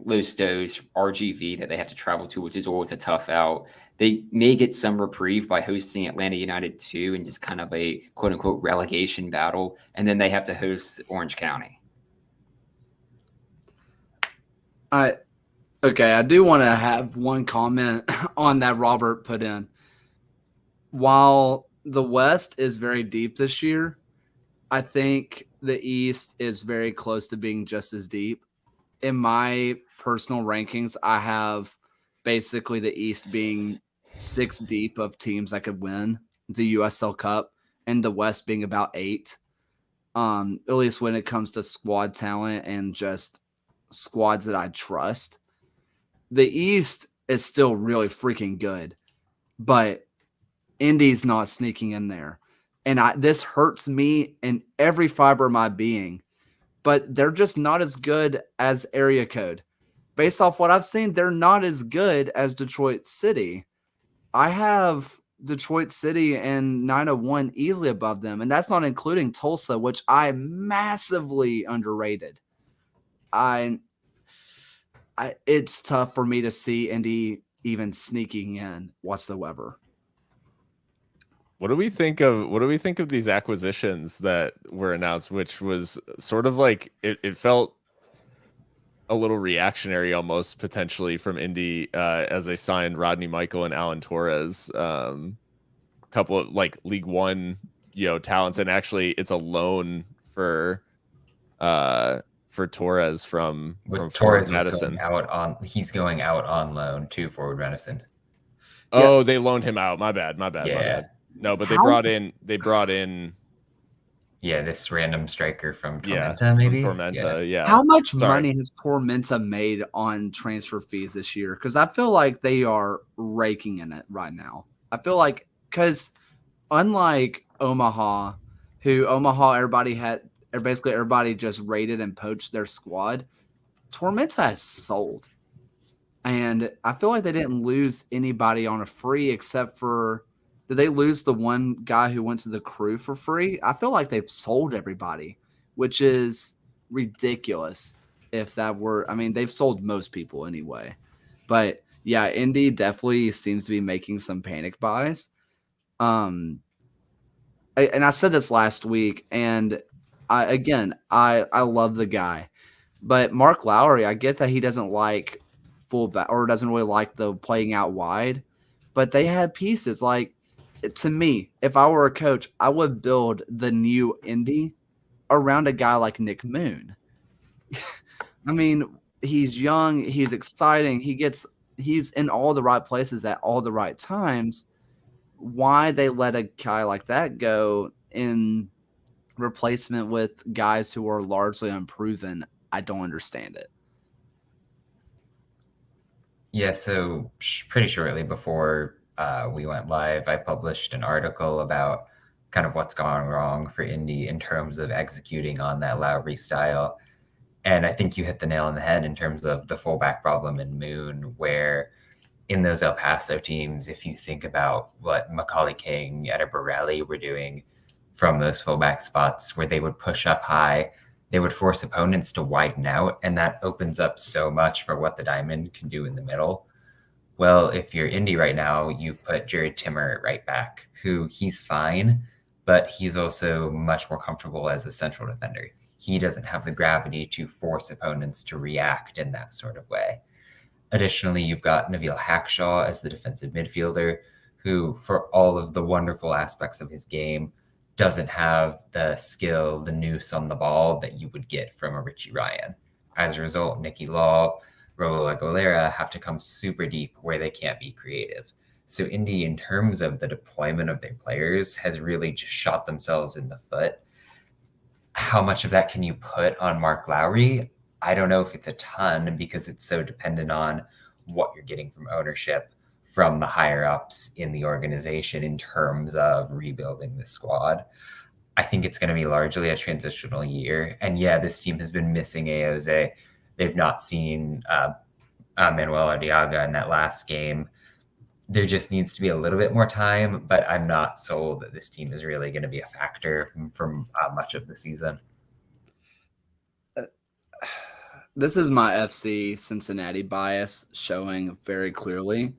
Los Dos, RGV that they have to travel to, which is always a tough out. They may get some reprieve by hosting Atlanta United 2 and just kind of a quote-unquote relegation battle, and then they have to host Orange County. I do want to have one comment on that Robert put in. While the West is very deep this year, I think the East is very close to being just as deep. In my personal rankings, I have basically the East being 6 deep of teams that could win the USL Cup, and the West being about 8. At least when it comes to squad talent and just squads that I trust. The East is still really freaking good, but Indy's not sneaking in there. And this hurts me in every fiber of my being, but they're just not as good as Area Code. Based off what I've seen, they're not as good as Detroit City. I have Detroit City and 901 easily above them, and that's not including Tulsa, which I massively underrated. It's tough for me to see Indy even sneaking in whatsoever. What do we think of these acquisitions that were announced, which was sort of it felt a little reactionary almost potentially from Indy as they signed Rodney Michael and Alan Torres, couple of League One talents, and actually it's a loan for Torres from Torres Madison. He's going out on loan to Forward Madison. Oh, They loaned him out. My bad. Yeah. No, but they brought in this random striker from Tormenta, maybe. Tormenta, yeah. How much money has Tormenta made on transfer fees this year? Because I feel like they are raking in it right now. I feel like, because unlike Omaha, everybody just raided and poached their squad, Tormenta has sold. And I feel like they didn't lose anybody on a free except for, did they lose the one guy who went to the Crew for free? I feel like they've sold everybody, which is ridiculous. If that were, they've sold most people anyway. But yeah, Indy definitely seems to be making some panic buys. And I said this last week, and I love the guy, but Mark Lowry, I get that he doesn't like fullback or doesn't really like the playing out wide, but they had pieces. To me, if I were a coach, I would build the new Indy around a guy like Nick Moon. He's young, he's exciting, he's in all the right places at all the right times. Why they let a guy like that go in replacement with guys who are largely unproven, I don't understand it. Yeah, so pretty shortly before we went live, I published an article about kind of what's gone wrong for Indy in terms of executing on that Lowry style. And I think you hit the nail on the head in terms of the fullback problem in Moon, where in those El Paso teams, if you think about what Macaulay King, Edinburgh Rally were doing, from those fullback spots where they would push up high. They would force opponents to widen out, and that opens up so much for what the diamond can do in the middle. Well, if you're Indy right now, you've put Jared Timmer at right back, who he's fine, but he's also much more comfortable as a central defender. He doesn't have the gravity to force opponents to react in that sort of way. Additionally, you've got Nabil Hackshaw as the defensive midfielder, who, for all of the wonderful aspects of his game, doesn't have the skill, the noose on the ball that you would get from a Richie Ryan. As a result, Nicky Law, Raul Aguilera have to come super deep where they can't be creative. So Indy, in terms of the deployment of their players, has really just shot themselves in the foot. How much of that can you put on Mark Lowry? I don't know if it's a ton, because it's so dependent on what you're getting from ownership, from the higher ups in the organization in terms of rebuilding the squad. I think it's going to be largely a transitional year. And yeah, this team has been missing Aoze. They've not seen Manuel Arriaga in that last game. There just needs to be a little bit more time, but I'm not sold that this team is really going to be a factor from much of the season. This is my FC Cincinnati bias showing very clearly.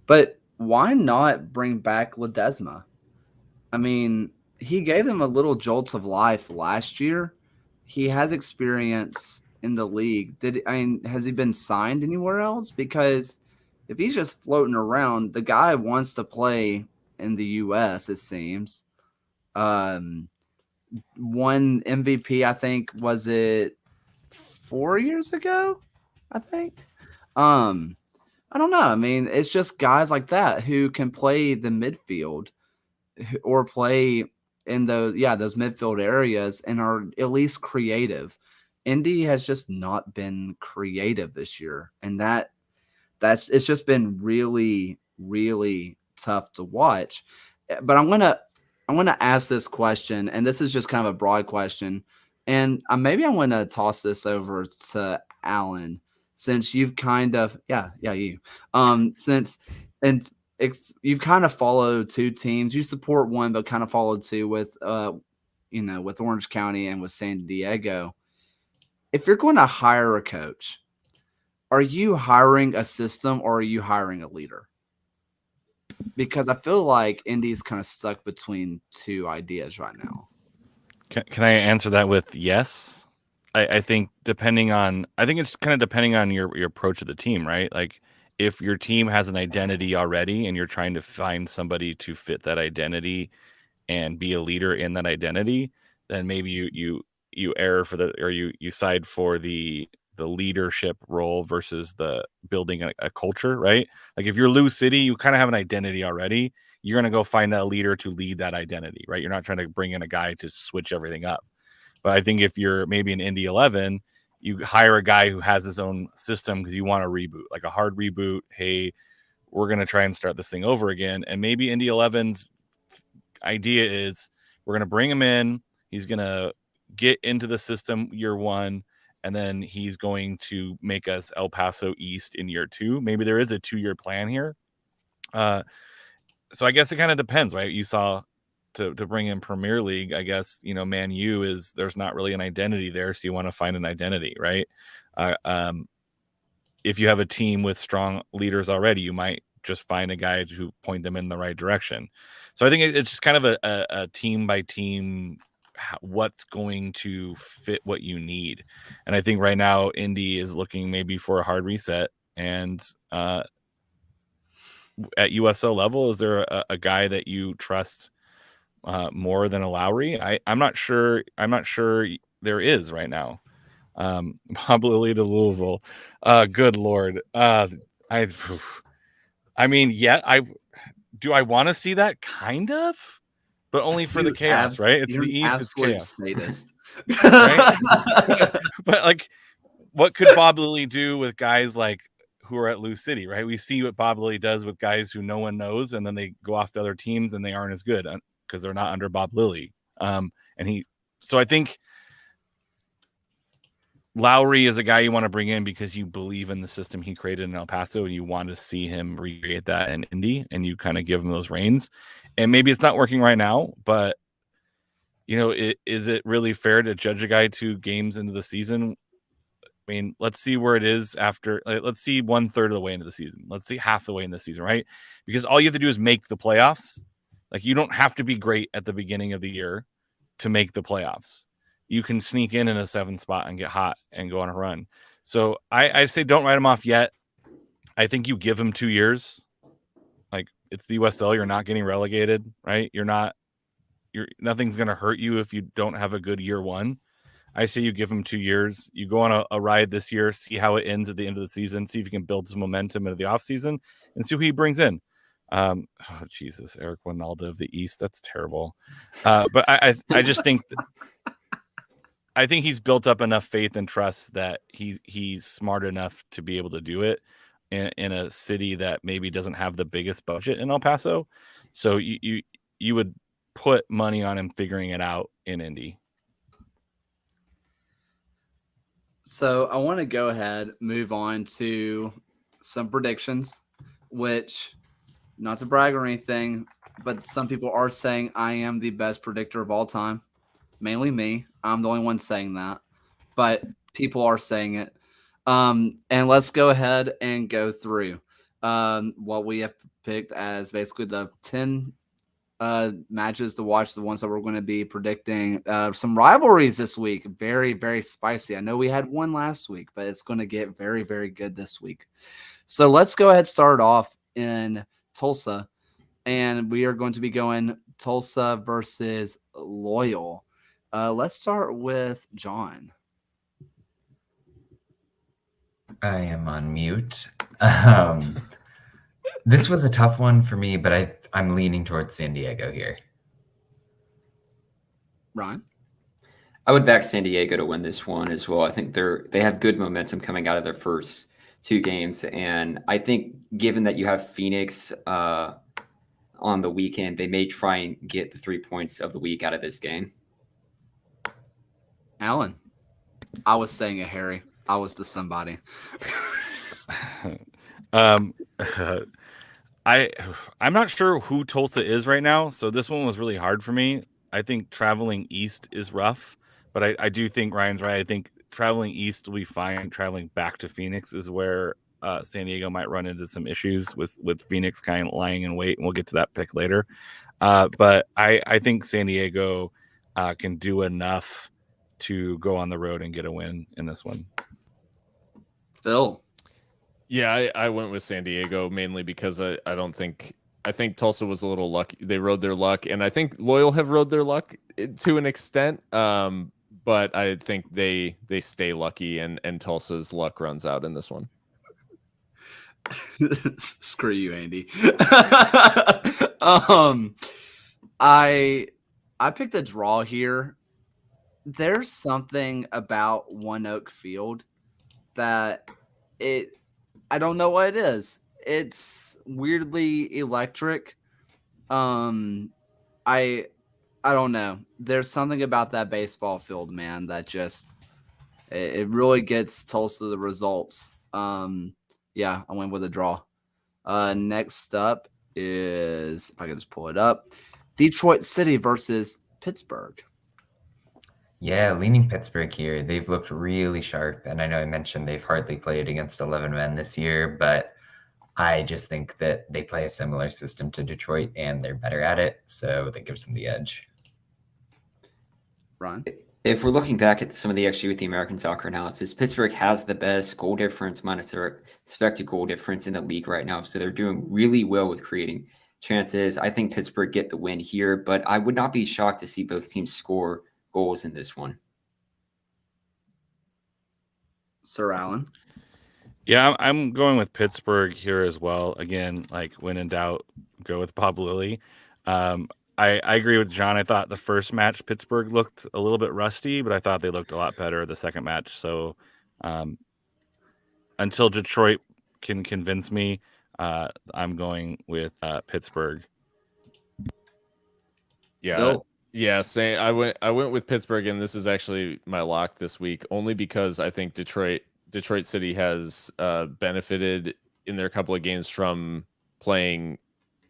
But why not bring back Ledesma? I mean, he gave them a little jolt of life last year. He has experience in the league. Has he been signed anywhere else? Because if he's just floating around, the guy wants to play in the U.S., it seems. One MVP, I think, was it 4 years ago? I think. I don't know. I mean, it's just guys like that who can play the midfield or play in those midfield areas and are at least creative. Indy has just not been creative this year, and it's just been really, really tough to watch. But I'm gonna ask this question, and this is just kind of a broad question, and maybe I'm gonna toss this over to Alan. Since you've kind of you've kind of followed two teams, you support one but kind of followed two with with Orange County and with San Diego. If you're going to hire a coach, are you hiring a system or are you hiring a leader? Because I feel like Indy's kind of stuck between two ideas right now. Can I answer that with yes? I think it's kind of depending on your approach to the team, right? Like if your team has an identity already and you're trying to find somebody to fit that identity and be a leader in that identity, then maybe you err for you side for the leadership role versus the building a culture, right? Like if you're Lou City, you kind of have an identity already. You're going to go find a leader to lead that identity, right? You're not trying to bring in a guy to switch everything up. But I think if you're maybe an Indy 11, you hire a guy who has his own system because you want a reboot, like a hard reboot. Hey, we're going to try and start this thing over again. And maybe Indy 11's idea is we're going to bring him in. He's going to get into the system year one, and then he's going to make us El Paso East in year two. Maybe there is a 2-year plan here. So I guess it kind of depends, right? You saw to bring in Premier League, I guess, Man U there's not really an identity there. So you want to find an identity, right? If you have a team with strong leaders already, you might just find a guy to point them in the right direction. So I think it's just kind of a team by team, what's going to fit what you need. And I think right now Indy is looking maybe for a hard reset. And at USL level, is there a guy that you trust more than a Lowry? I'm not sure there is right now. Bob Lilly to Louisville. Good Lord. I want to see that kind of, but only for the chaos, right? It's the East, it's chaos. Sadist. Right? But like, what could Bob Lilly do with guys like who are at Lou City, right? We see what Bob Lilly does with guys who no one knows, and then they go off to other teams and they aren't as good because they're not under Bob Lilly. So I think Lowry is a guy you want to bring in because you believe in the system he created in El Paso and you want to see him recreate that in Indy, and you kind of give him those reins. And maybe it's not working right now, but is it really fair to judge a guy 2 games into the season? I mean, let's see where it is after. Let's see 1/3 of the way into the season. Let's see half the way in the season, right? Because all you have to do is make the playoffs. Like, you don't have to be great at the beginning of the year to make the playoffs. You can sneak in a 7th spot and get hot and go on a run. So I say don't write him off yet. I think you give him 2 years. Like, it's the USL. You're not getting relegated, right? Nothing's going to hurt you if you don't have a good year 1. I say you give him 2 years. You go on a ride this year, see how it ends at the end of the season, see if you can build some momentum into the offseason, and see who he brings in. Oh, Jesus, Eric Winalda of the East. That's terrible. But I just think I think he's built up enough faith and trust that he's smart enough to be able to do it in a city that maybe doesn't have the biggest budget in El Paso. So you would put money on him figuring it out in Indy. So I want to go ahead, move on to some predictions, which, not to brag or anything, but some people are saying I am the best predictor of all time. Mainly me. I'm the only one saying that, but people are saying it. And let's go ahead and go through what we have picked as basically the 10 matches to watch, the ones that we're going to be predicting. Some rivalries this week. Very, very spicy. I know we had one last week, but it's going to get very, very good this week. So let's go ahead and start off in Tulsa. And we are going to be going Tulsa versus Loyal. Let's start with John. I am on mute. This was a tough one for me, but I'm leaning towards San Diego here. Ryan? I would back San Diego to win this one as well. I think they have good momentum coming out of their first 2 games. And I think given that you have Phoenix on the weekend, they may try and get the 3 points of the week out of this game. Alan? I was saying it, Harry. I was the somebody. I'm not sure who Tulsa is right now, so this one was really hard for me. I think traveling east is rough, but I do think Ryan's right. I think traveling east will be fine. Traveling back to Phoenix is where San Diego might run into some issues with Phoenix kind of lying in wait, and we'll get to that pick later. But I think San Diego can do enough to go on the road and get a win in this one. Phil? Yeah, I went with San Diego mainly because I think Tulsa was a little lucky. They rode their luck, and I think Loyal have rode their luck to an extent. But I think they stay lucky, and Tulsa's luck runs out in this one. Screw you, Andy. I picked a draw here. There's something about One Oak Field that I don't know what it is. It's weirdly electric. I don't know. There's something about that baseball field, man, that just it really gets Tulsa the results. Yeah, I went with a draw. Next up is, if I can just pull it up, Detroit City versus Pittsburgh. Yeah, leaning Pittsburgh here. They've looked really sharp. And I know I mentioned they've hardly played against 11 men this year, but I just think that they play a similar system to Detroit and they're better at it. So that gives them the edge. Ron? If we're looking back at some of the XG with the American Soccer analysis, Pittsburgh has the best goal difference minus their expected goal difference in the league right now. So they're doing really well with creating chances. I think Pittsburgh get the win here, but I would not be shocked to see both teams score goals in this one. Sir Alan? Yeah, I'm going with Pittsburgh here as well. Again, like, when in doubt, go with Bob Lilly. I agree with John. I thought the first match Pittsburgh looked a little bit rusty, but I thought they looked a lot better the second match. So until Detroit can convince me, I'm going with Pittsburgh. Yeah. Phil? Yeah, same. I went with Pittsburgh, and this is actually my lock this week, only because I think Detroit City has benefited in their couple of games from playing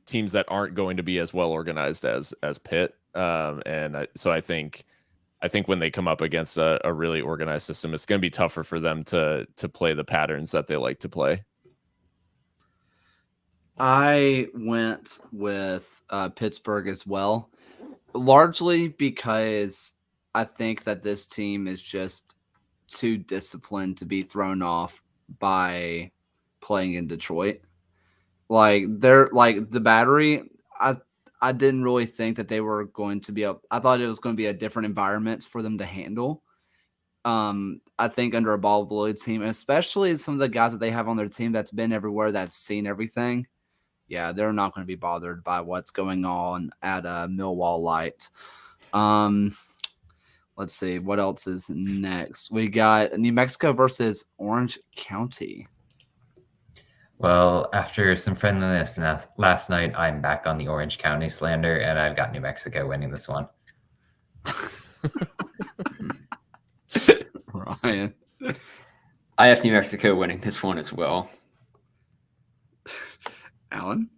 teams that aren't going to be as well organized as Pitt. So I think when they come up against a really organized system, it's going to be tougher for them to play the patterns that they like to play. I went with Pittsburgh as well, largely because I think that this team is just too disciplined to be thrown off by playing in Detroit. Like they're like the Battery. I didn't really think that they were going to be I thought it was going to be a different environment for them to handle. I think under a ball blue team, especially some of the guys that they have on their team that's been everywhere, that's seen everything. Yeah, they're not going to be bothered by what's going on at Millwall Light. Let's see what else is next. We got New Mexico versus Orange County. Well, after some friendliness last night, I'm back on the Orange County slander, and I've got New Mexico winning this one. Ryan. I have New Mexico winning this one as well. Alan?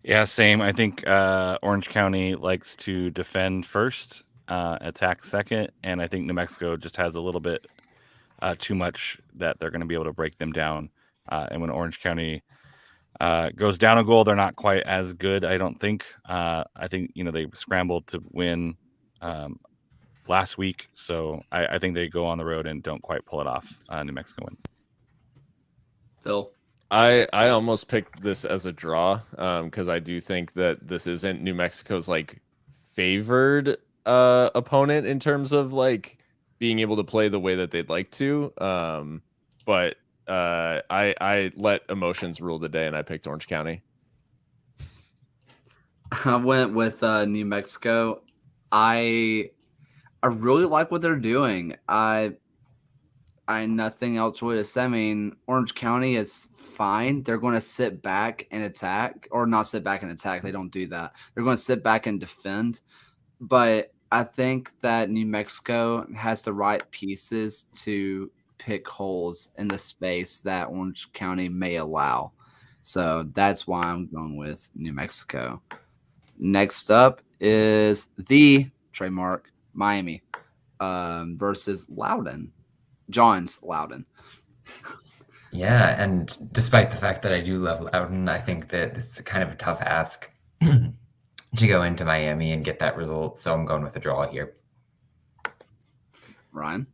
Yeah, same. I think Orange County likes to defend first, attack second, and I think New Mexico just has a little bit too much that they're going to be able to break them down. And when Orange County goes down a goal, they're not quite as good, I don't think. I think, they scrambled to win last week, so I think they go on the road and don't quite pull it off. New Mexico wins. Phil? I almost picked this as a draw because I do think that this isn't New Mexico's favored opponent in terms of being able to play the way that they'd like to. But I let emotions rule the day and I picked Orange County. I went with New Mexico. I really like what they're doing. I nothing else really to say. I mean, Orange County is fine. They're going to sit back and attack, or not sit back and attack. They don't do that. They're going to sit back and defend. But I think that New Mexico has the right pieces to pick holes in the space that Orange County may allow. So that's why I'm going with New Mexico. Next up is the trademark Miami versus Loudoun. John's Loudoun. Yeah, and despite the fact that I do love Loudoun, I think that this is kind of a tough ask to go into Miami and get that result. So I'm going with a draw here. Ryan?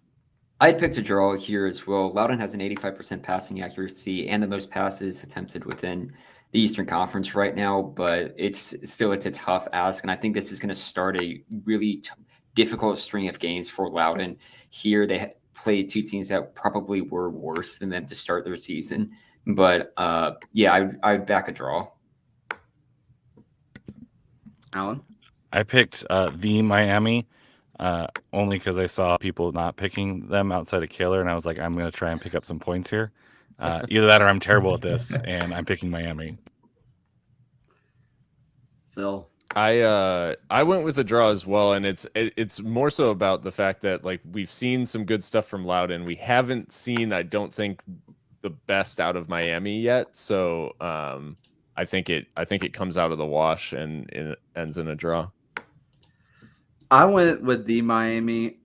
I picked a draw here as well. Loudoun has an 85% passing accuracy and the most passes attempted within the Eastern Conference right now, but it's a tough ask, and I think this is going to start a really difficult string of games for Loudoun. Here they played two teams that probably were worse than them to start their season, but I back a draw. Alan? I picked the Miami only because I saw people not picking them outside of Kaler, and I was like, I'm going to try and pick up some points here. Either that or I'm terrible at this, and I'm picking Miami. Phil? I went with a draw as well, and it's more so about the fact that we've seen some good stuff from Loudoun. We haven't seen, I don't think, the best out of Miami yet. So I think it comes out of the wash and it ends in a draw. I went with the Miami.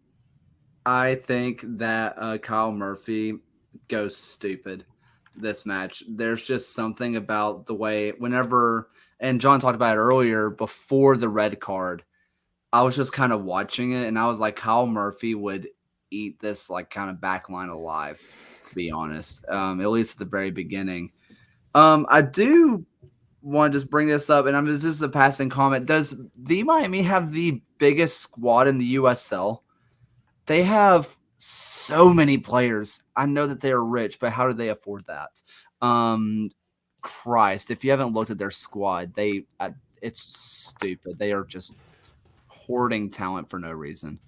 I think that Kyle Murphy goes stupid this match. There's just something about the way whenever, and John talked about it earlier, before the red card, I was just kind of watching it and I was like, Kyle Murphy would eat this kind of back line alive, to be honest, at least at the very beginning. I do want to just bring this up, and this is a passing comment. Does the Miami have the biggest squad in the USL? They have so many players. I know that they are rich, but how do they afford that? Christ, if you haven't looked at their squad, it's stupid. They are just hoarding talent for no reason.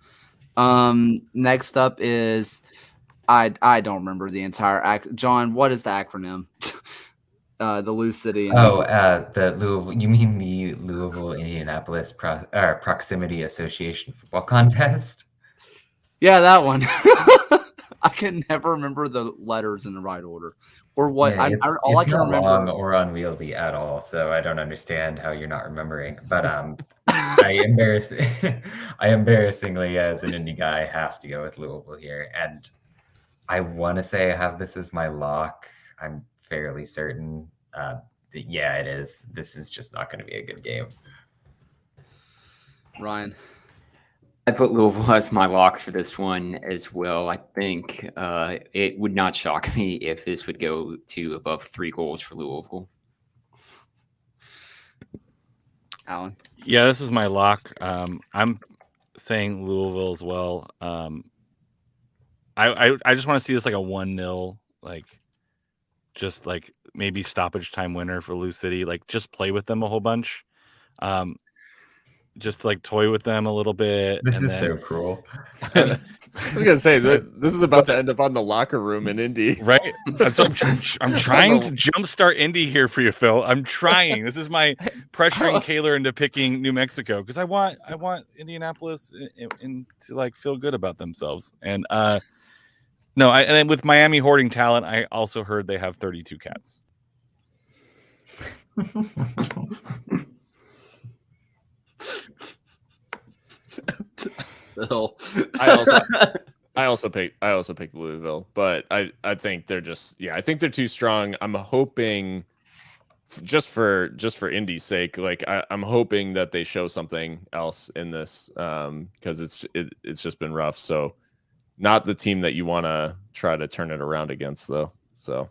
Next up is I don't remember the entire John, what is the acronym? The Lou City. The Louisville. You mean the Louisville Indianapolis Proximity Association football contest? Yeah, that one. I can never remember the letters in the right order or what. Yeah, it's I can remember long or unwieldy at all, so I don't understand how you're not remembering. But I embarrassingly, as an indie guy, have to go with Louisville here. And I want to say I have this as my lock. I'm fairly certain. Yeah, it is. This is just not going to be a good game. Ryan. I put Louisville as my lock for this one as well. I think it would not shock me if this would go to above 3 goals for Louisville. Alan. Yeah, this is my lock. I'm saying Louisville as well. I just want to see this like a 1-0, like just like maybe stoppage time winner for Lou City. Like just play with them a whole bunch. Just like toy with them a little bit. This is so cruel. I was gonna say that this is about to end up on the locker room in Indy, right? So I'm trying to jumpstart Indy here for you, Phil. I'm trying. This is my pressuring Kaler into picking New Mexico because I want Indianapolis in to like feel good about themselves. And no, and then with Miami hoarding talent, I also heard they have 32 cats. I also picked Louisville, but I think they're just I think they're too strong. I'm hoping just for Indy's sake, like I'm hoping that they show something else in this because it's just been rough. So not the team that you want to try to turn it around against though. So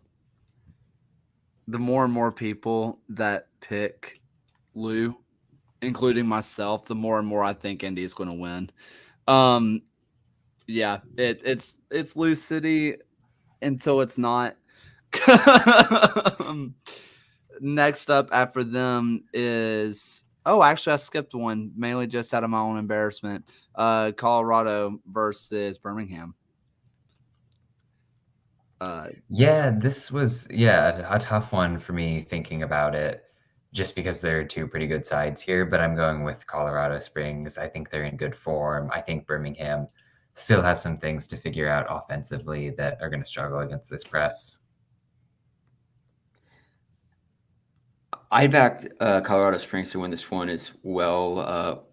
the more and more people that pick Lou, including myself, the more and more I think Indy is going to win. Yeah, it's Lou City until it's not. Next up after them is actually I skipped one mainly just out of my own embarrassment. Colorado versus Birmingham. This was a tough one for me thinking about it. Just because there are two pretty good sides here, but I'm going with Colorado Springs. I think they're in good form. I think Birmingham still has some things to figure out offensively that are going to struggle against this press. I backed Colorado Springs to win this one as well.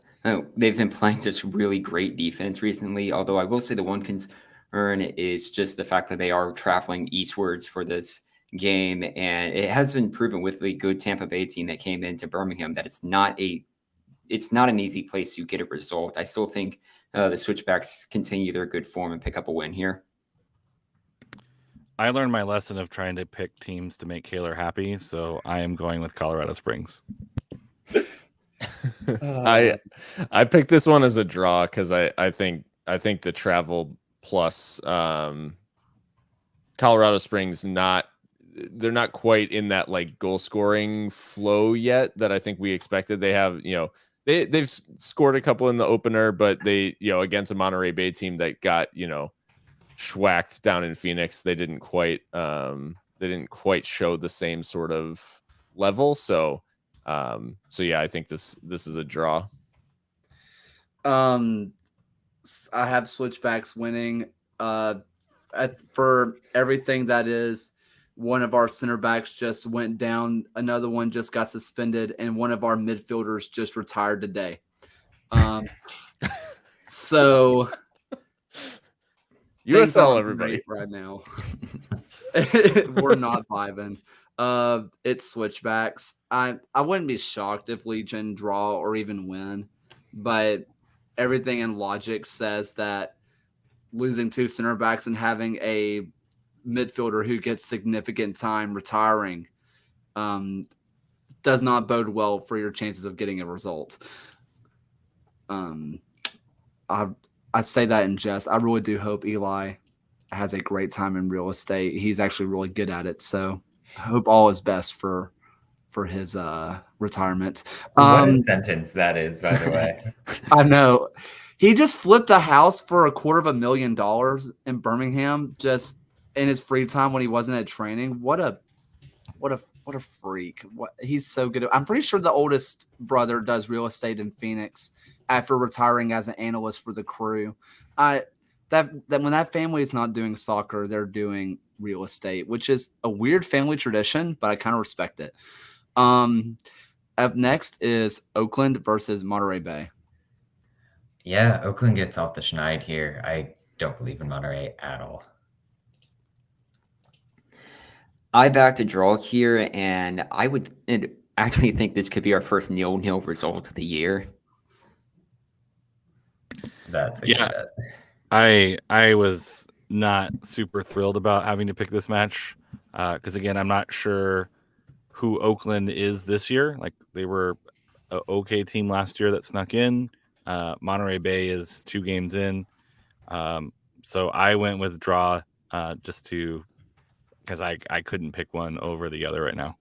They've been playing just really great defense recently, although I will say the one concern is just the fact that they are traveling eastwards for this game, and it has been proven with the good Tampa Bay team that came into Birmingham that it's not an easy place to get a result. I still think the Switchbacks continue their good form and pick up a win here. I learned my lesson of trying to pick teams to make Kaler happy, so I am going with Colorado Springs. I picked this one as a draw because I think the travel plus Colorado Springs they're not quite in that like goal scoring flow yet that I think we expected. They have, they've scored a couple in the opener, but they, against a Monterey Bay team that got, schwacked down in Phoenix, they didn't quite show the same sort of level. So I think this is a draw. I have Switchbacks winning for everything that is. One of our center backs just went down. Another one just got suspended, and one of our midfielders just retired today. So USL, everybody right now. We're not vibing. It's Switchbacks. I wouldn't be shocked if Legion draw or even win, but everything in logic says that losing two center backs and having a midfielder who gets significant time retiring does not bode well for your chances of getting a result. I say that in jest. I really do hope Eli has a great time in real estate. He's actually really good at it. So I hope all is best for his retirement. What a sentence that is, by the way. I know. He just flipped a house for $250,000 in Birmingham just in his free time when he wasn't at training. What a freak. He's so good. I'm pretty sure the oldest brother does real estate in Phoenix after retiring as an analyst for the Crew. That when that family is not doing soccer, they're doing real estate, which is a weird family tradition, but I kind of respect it. Up next is Oakland versus Monterey Bay. Yeah, Oakland gets off the schneid here. I don't believe in Monterey at all. I backed a draw here, and I would actually think this could be our first 0-0 result of the year. That's a Yeah. good bet. I was not super thrilled about having to pick this match because again, I'm not sure who Oakland is this year. Like they were an okay team last year that snuck in. Monterey Bay is 2 games in, so I went with draw just to because I couldn't pick one over the other right now.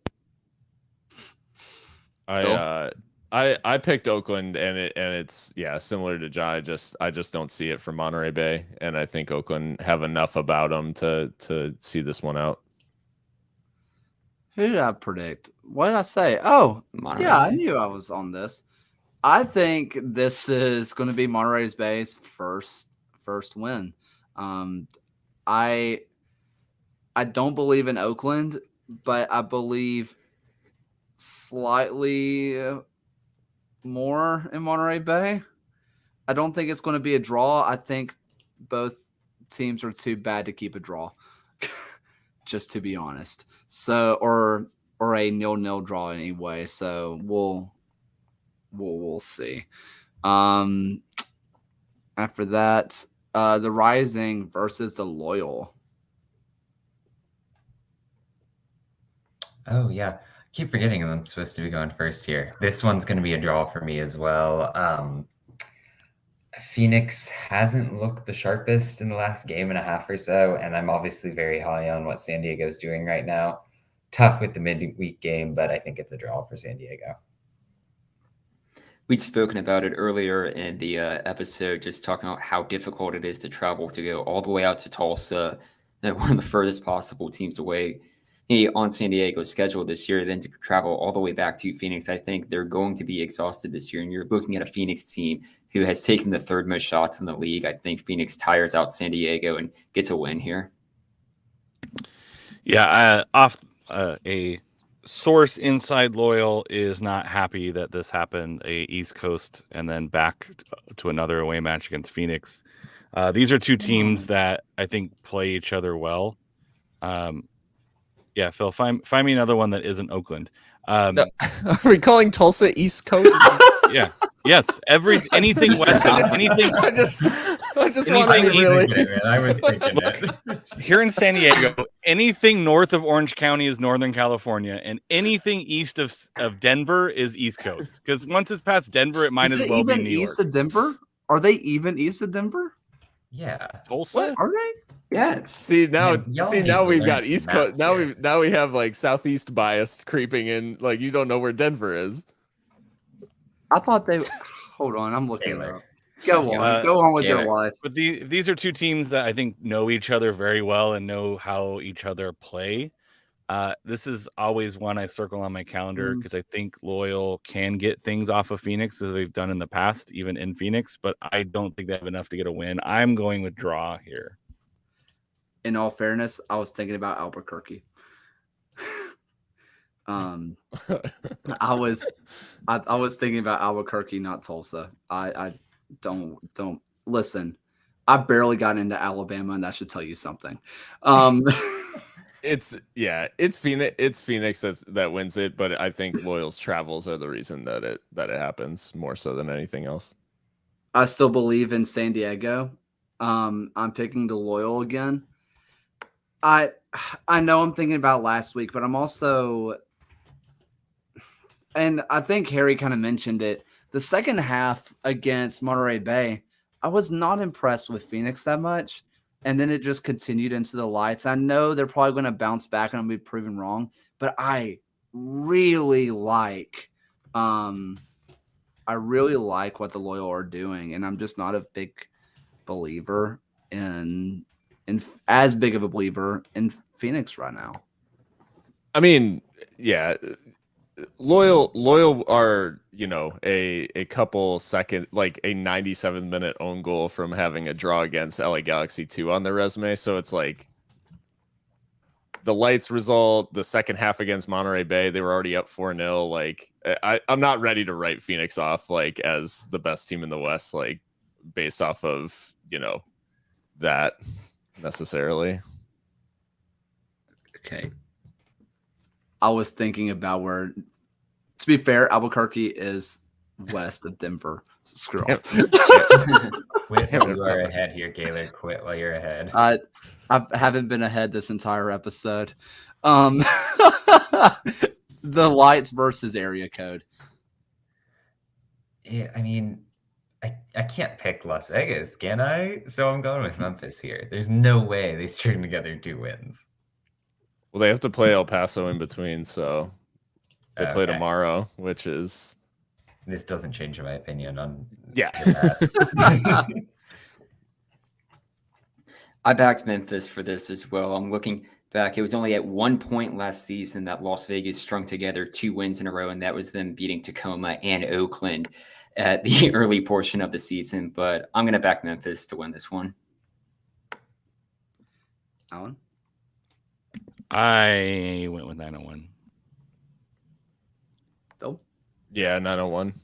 I picked Oakland and it's similar to Jai. I just don't see it for Monterey Bay, and I think Oakland have enough about them to see this one out. Who did I predict? What did I say? Oh, Monterey yeah, I Bay. knew I was on this. I think this is going to be Monterey Bay's first win. I don't believe in Oakland, but I believe slightly more in Monterey Bay. I don't think it's going to be a draw. I think both teams are too bad to keep a draw, just to be honest. So, or a 0-0 draw anyway. So we'll see. After that, the Rising versus the Loyal. Oh, yeah. Keep forgetting I'm supposed to be going first here. This one's going to be a draw for me as well. Phoenix hasn't looked the sharpest in the last game and a half or so, and I'm obviously very high on what San Diego's doing right now. Tough with the midweek game, but I think it's a draw for San Diego. We'd spoken about it earlier in the episode, just talking about how difficult it is to travel to go all the way out to Tulsa, one of the furthest possible teams away on San Diego's schedule this year, then to travel all the way back to Phoenix. I think they're going to be exhausted this year, and you're looking at a Phoenix team who has taken the 3rd most shots in the league. I think Phoenix tires out San Diego and gets a win here. Yeah, a source inside Loyal is not happy that this happened. A East Coast and then back to another away match against Phoenix. These are 2 teams that I think play each other well. Yeah, Phil, find me another one that isn't Oakland. Are we calling Tulsa East Coast? Yeah. Yes. Anything west of anything. I just Anything wanted to east- really. I was thinking it. Here in San Diego, anything north of Orange County is Northern California, and anything east of Denver is East Coast. Because once it's past Denver, it might Is as it well be even New east York. of Denver? Are they even east of Denver? Yeah. Tulsa? Are they? Yes. See now Yeah, y'all we've need to got learn East some Coast. maps Now here. we have like southeast bias creeping in. Like you don't know where Denver is. I thought they. Hold on, I'm looking it Taylor. up. Go on with your Taylor. life. But these are 2 teams that I think know each other very well and know how each other play. This is always one I circle on my calendar because I think Loyal can get things off of Phoenix as they've done in the past, even in Phoenix, but I don't think they have enough to get a win. I'm going with draw here. In all fairness, I was thinking about Albuquerque. I was thinking about Albuquerque, not Tulsa. I don't listen. I barely got into Alabama, and that should tell you something. It's Phoenix. It's Phoenix that wins it, but I think Loyal's travels are the reason that it happens more so than anything else. I still believe in San Diego. I'm picking the Loyal again. I know I'm thinking about last week, but I'm also, and I think Harry kind of mentioned it, the second half against Monterey Bay, I was not impressed with Phoenix that much. And then it just continued into the lights. I know they're probably going to bounce back and I'll be proven wrong, but I really like what the Loyal are doing. And I'm just not a big believer in as big of a believer in Phoenix right now. I mean, yeah, Loyal are, a couple second, like a 97-minute own goal from having a draw against LA Galaxy 2 on their resume. So it's like, the Lights result, the second half against Monterey Bay, they were already up 4-0. Like I'm not ready to write Phoenix off like as the best team in the West, like based off of, that necessarily. Okay. I was thinking about where, to be fair, Albuquerque is west of Denver. Screw off. Quit while you are ahead here, Gaylor. Quit while you're ahead. I haven't been ahead this entire episode. The Lights versus area code. Yeah, I mean, I can't pick Las Vegas, can I? So I'm going with Memphis here. There's no way they string together 2 wins. Well, they have to play El Paso in between, so they play Okay. tomorrow, which is This doesn't change my opinion on that. I backed Memphis for this as well. I'm looking back. It was only at 1 point last season that Las Vegas strung together 2 wins in a row, and that was them beating Tacoma and Oakland at the early portion of the season. But I'm going to back Memphis to win this one. Alan? I went with 901. Phil? Yeah, 901.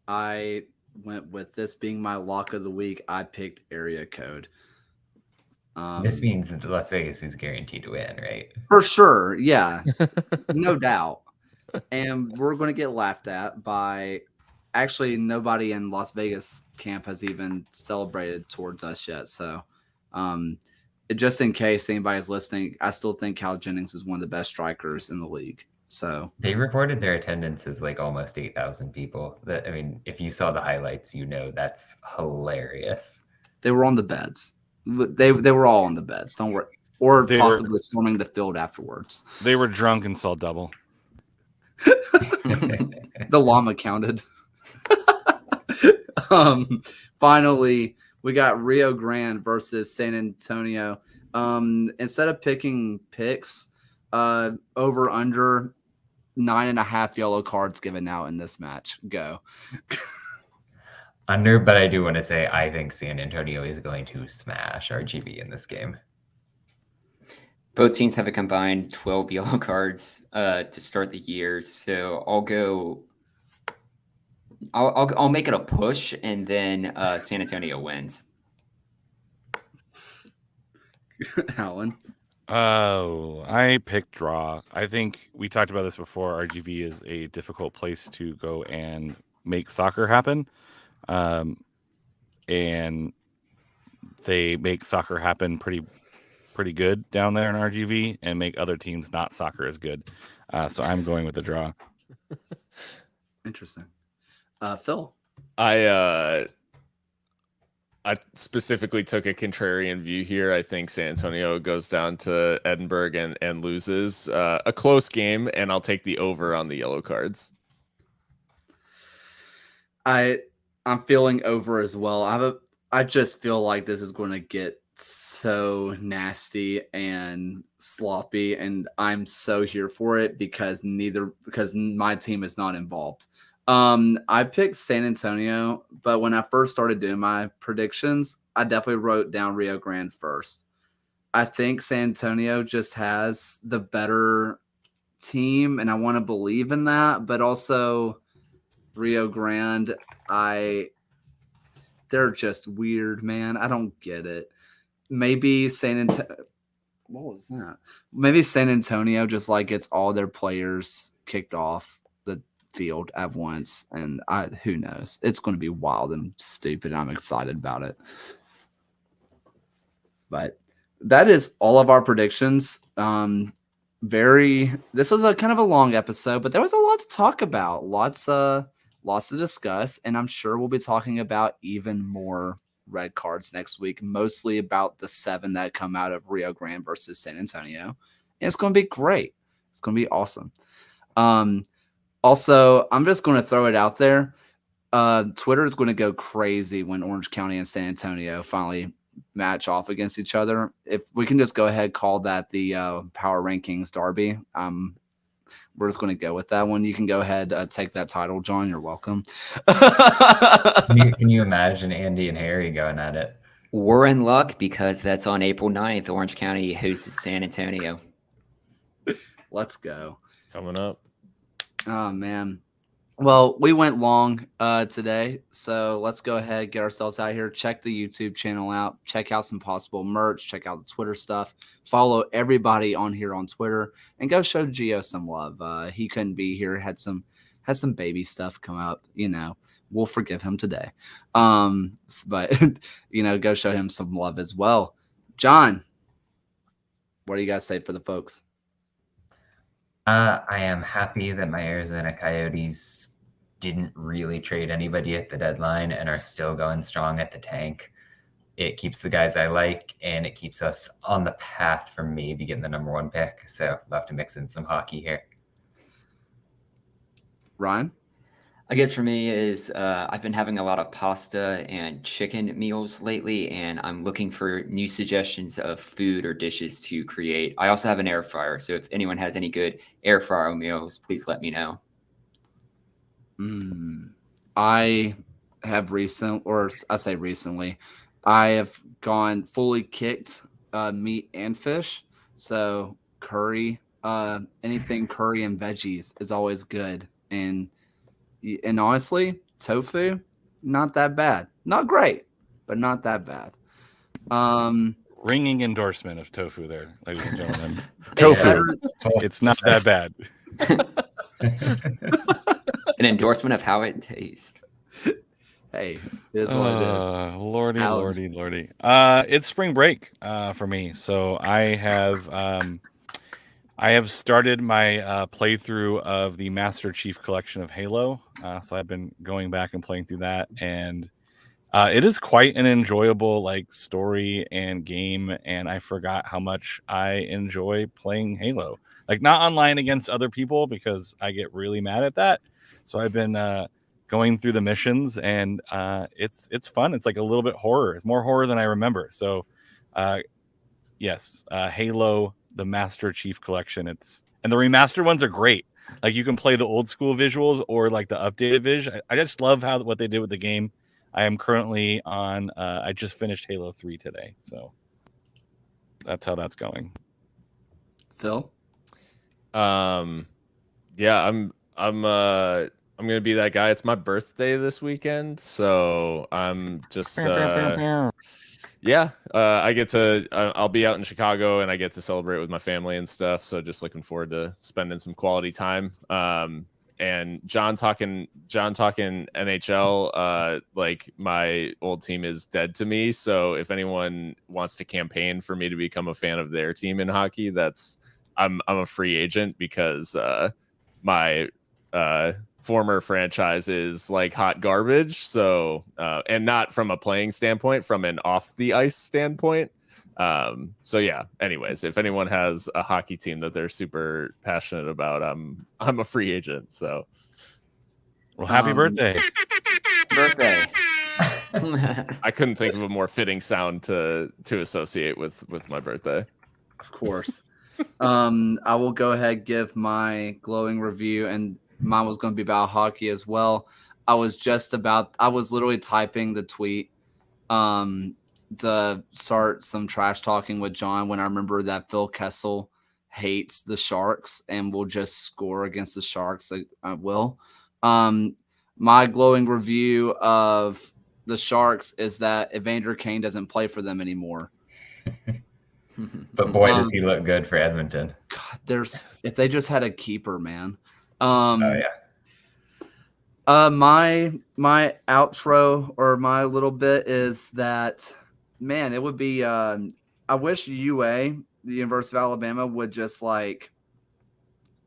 I went with this being my lock of the week. I picked area code. This means that Las Vegas is guaranteed to win, right? For sure. Yeah. No doubt. And we're going to get laughed at by actually nobody in Las Vegas camp has even celebrated towards us yet. So just in case anybody's listening, I still think Cal Jennings is one of the best strikers in the league. So They reported their attendance as like almost 8,000 people. I mean, if you saw the highlights, that's hilarious. they were on the beds. They were all on the beds. Don't worry. Or possibly storming the field afterwards. They were drunk and saw double. The llama counted. Finally, we got Rio Grande versus San Antonio. Instead of picking picks, over under 9.5 yellow cards given out in this match. Go. Under, but I do want to say I think San Antonio is going to smash RGV in this game. Both teams have a combined 12 yellow cards to start the year, so I'll make it a push, and then San Antonio wins. Alan. Oh, I picked draw. I think we talked about this before. RGV is a difficult place to go and make soccer happen. And they make soccer happen pretty good down there in RGV and make other teams not soccer as good. So I'm going with the draw. Interesting. Phil. I specifically took a contrarian view here. I think San Antonio goes down to Edinburgh and loses a close game, and I'll take the over on the yellow cards. I'm feeling over as well. I just feel like this is going to get so nasty and sloppy, and I'm so here for it because my team is not involved. I picked San Antonio, but when I first started doing my predictions, I definitely wrote down Rio Grande first. I think San Antonio just has the better team, and I want to believe in that, but also Rio Grande, they're just weird, man. I don't get it. Maybe what was that? Maybe San Antonio just like gets all their players kicked off the field at once, and who knows? It's going to be wild and stupid. I'm excited about it. But that is all of our predictions. This was a kind of a long episode, but there was a lot to talk about. Lots to discuss, and I'm sure we'll be talking about even more red cards next week, mostly about the 7 that come out of Rio Grande versus San Antonio. And it's going to be great. It's going to be awesome. Also, I'm just going to throw it out there. Twitter is going to go crazy when Orange County and San Antonio finally match off against each other. If we can just go ahead, call that the Power Rankings Derby. We're just going to go with that one. You can go ahead, take that title, John. You're welcome. Can you imagine Andy and Harry going at it? We're in luck because that's on April 9th. Orange County hosts San Antonio. Let's go. Coming up. Oh, man. Well, we went long today, so let's go ahead, get ourselves out here, check the YouTube channel out, check out some possible merch, check out the Twitter stuff, follow everybody on here on Twitter, and go show Gio some love. He couldn't be here, had some baby stuff come up, we'll forgive him today. But, go show him some love as well. John, what do you guys say for the folks? I am happy that my Arizona Coyotes didn't really trade anybody at the deadline and are still going strong at the tank. It keeps the guys I like, and it keeps us on the path for maybe getting the number 1 pick. So we'll have to mix in some hockey here. Ryan? I guess for me is I've been having a lot of pasta and chicken meals lately, and I'm looking for new suggestions of food or dishes to create. I also have an air fryer, so if anyone has any good air fryer meals, please let me know. I have recently, I have gone fully kicked meat and fish. So curry, anything curry and veggies is always good. And honestly, tofu, not that bad. Not great, but not that bad. Ringing endorsement of tofu there, ladies and gentlemen. It's Tofu. better- It's not that bad. An endorsement of how it tastes. Hey, it is what it is. Lordy, Alex. lordy. It's spring break for me, so I have started my playthrough of the Master Chief Collection of Halo. So I've been going back and playing through that, and it is quite an enjoyable story and game. And I forgot how much I enjoy playing Halo, not online against other people because I get really mad at that. So I've been going through the missions, and it's fun. It's a little bit horror. It's more horror than I remember. So yes, Halo, the Master Chief Collection. And the remastered ones are great. You can play the old school visuals or the updated vision. I just love what they did with the game. I am currently on. I just finished Halo 3 today, so that's how that's going. Phil? Yeah, I'm gonna be that guy. It's my birthday this weekend, so I'm just yeah. I get to I'll be out in Chicago, and I get to celebrate with my family and stuff. So just looking forward to spending some quality time. And John talking NHL, my old team is dead to me. So if anyone wants to campaign for me to become a fan of their team in hockey, I'm a free agent because my former franchise is hot garbage. So and not from a playing standpoint, from an off the ice standpoint. So yeah, anyways, if anyone has a hockey team that they're super passionate about, I'm a free agent. So well, happy birthday. Birthday. I couldn't think of a more fitting sound to associate with my birthday. Of course. I will go ahead and give my glowing review, and mine was going to be about hockey as well. I was literally typing the tweet to start some trash talking with John when I remember that Phil Kessel hates the Sharks and will just score against the Sharks. I will. My glowing review of the Sharks is that Evander Kane doesn't play for them anymore. But boy, does he look good for Edmonton. God, if they just had a keeper, man. Oh yeah. My outro or my little bit is that, man, it would be I wish UA, the University of Alabama, would just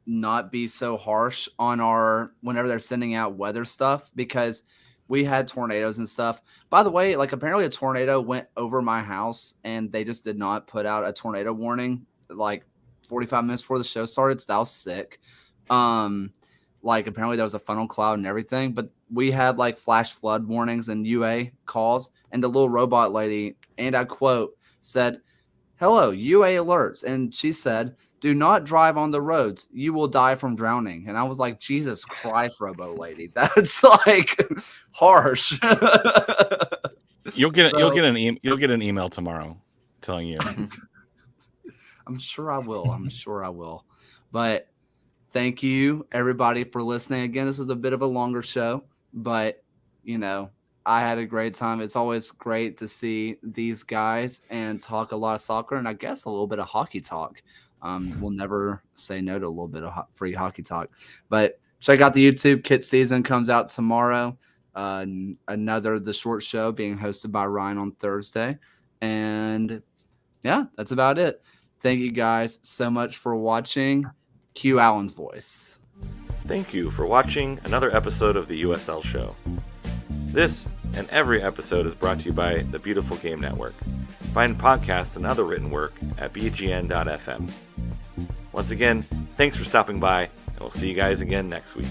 not be so harsh on whenever they're sending out weather stuff, because we had tornadoes and stuff. By the way, apparently a tornado went over my house and they just did not put out a tornado warning 45 minutes before the show started. So that was sick. Apparently there was a funnel cloud and everything, but we had flash flood warnings and UA calls, and the little robot lady, and I quote, said, "Hello, UA alerts." And she said, "Do not drive on the roads. You will die from drowning." And I was like, Jesus Christ, robo lady. That's harsh. You'll get So- you'll get an email tomorrow telling you. I'm sure I will. I'm sure I will. But thank you, everybody, for listening. Again, this was a bit of a longer show, but, you know, I had a great time. It's always great to see these guys and talk a lot of soccer and I guess a little bit of hockey talk. We'll never say no to a little bit of free hockey talk. But check out the YouTube. Kit Season comes out tomorrow. Another The Short Show being hosted by Ryan on Thursday. And, yeah, that's about it. Thank you guys so much for watching. Cue Allen's voice. Thank you for watching another episode of the USL Show. This and every episode is brought to you by the Beautiful Game Network. Find podcasts and other written work at bgn.fm. Once again, thanks for stopping by, and we'll see you guys again next week.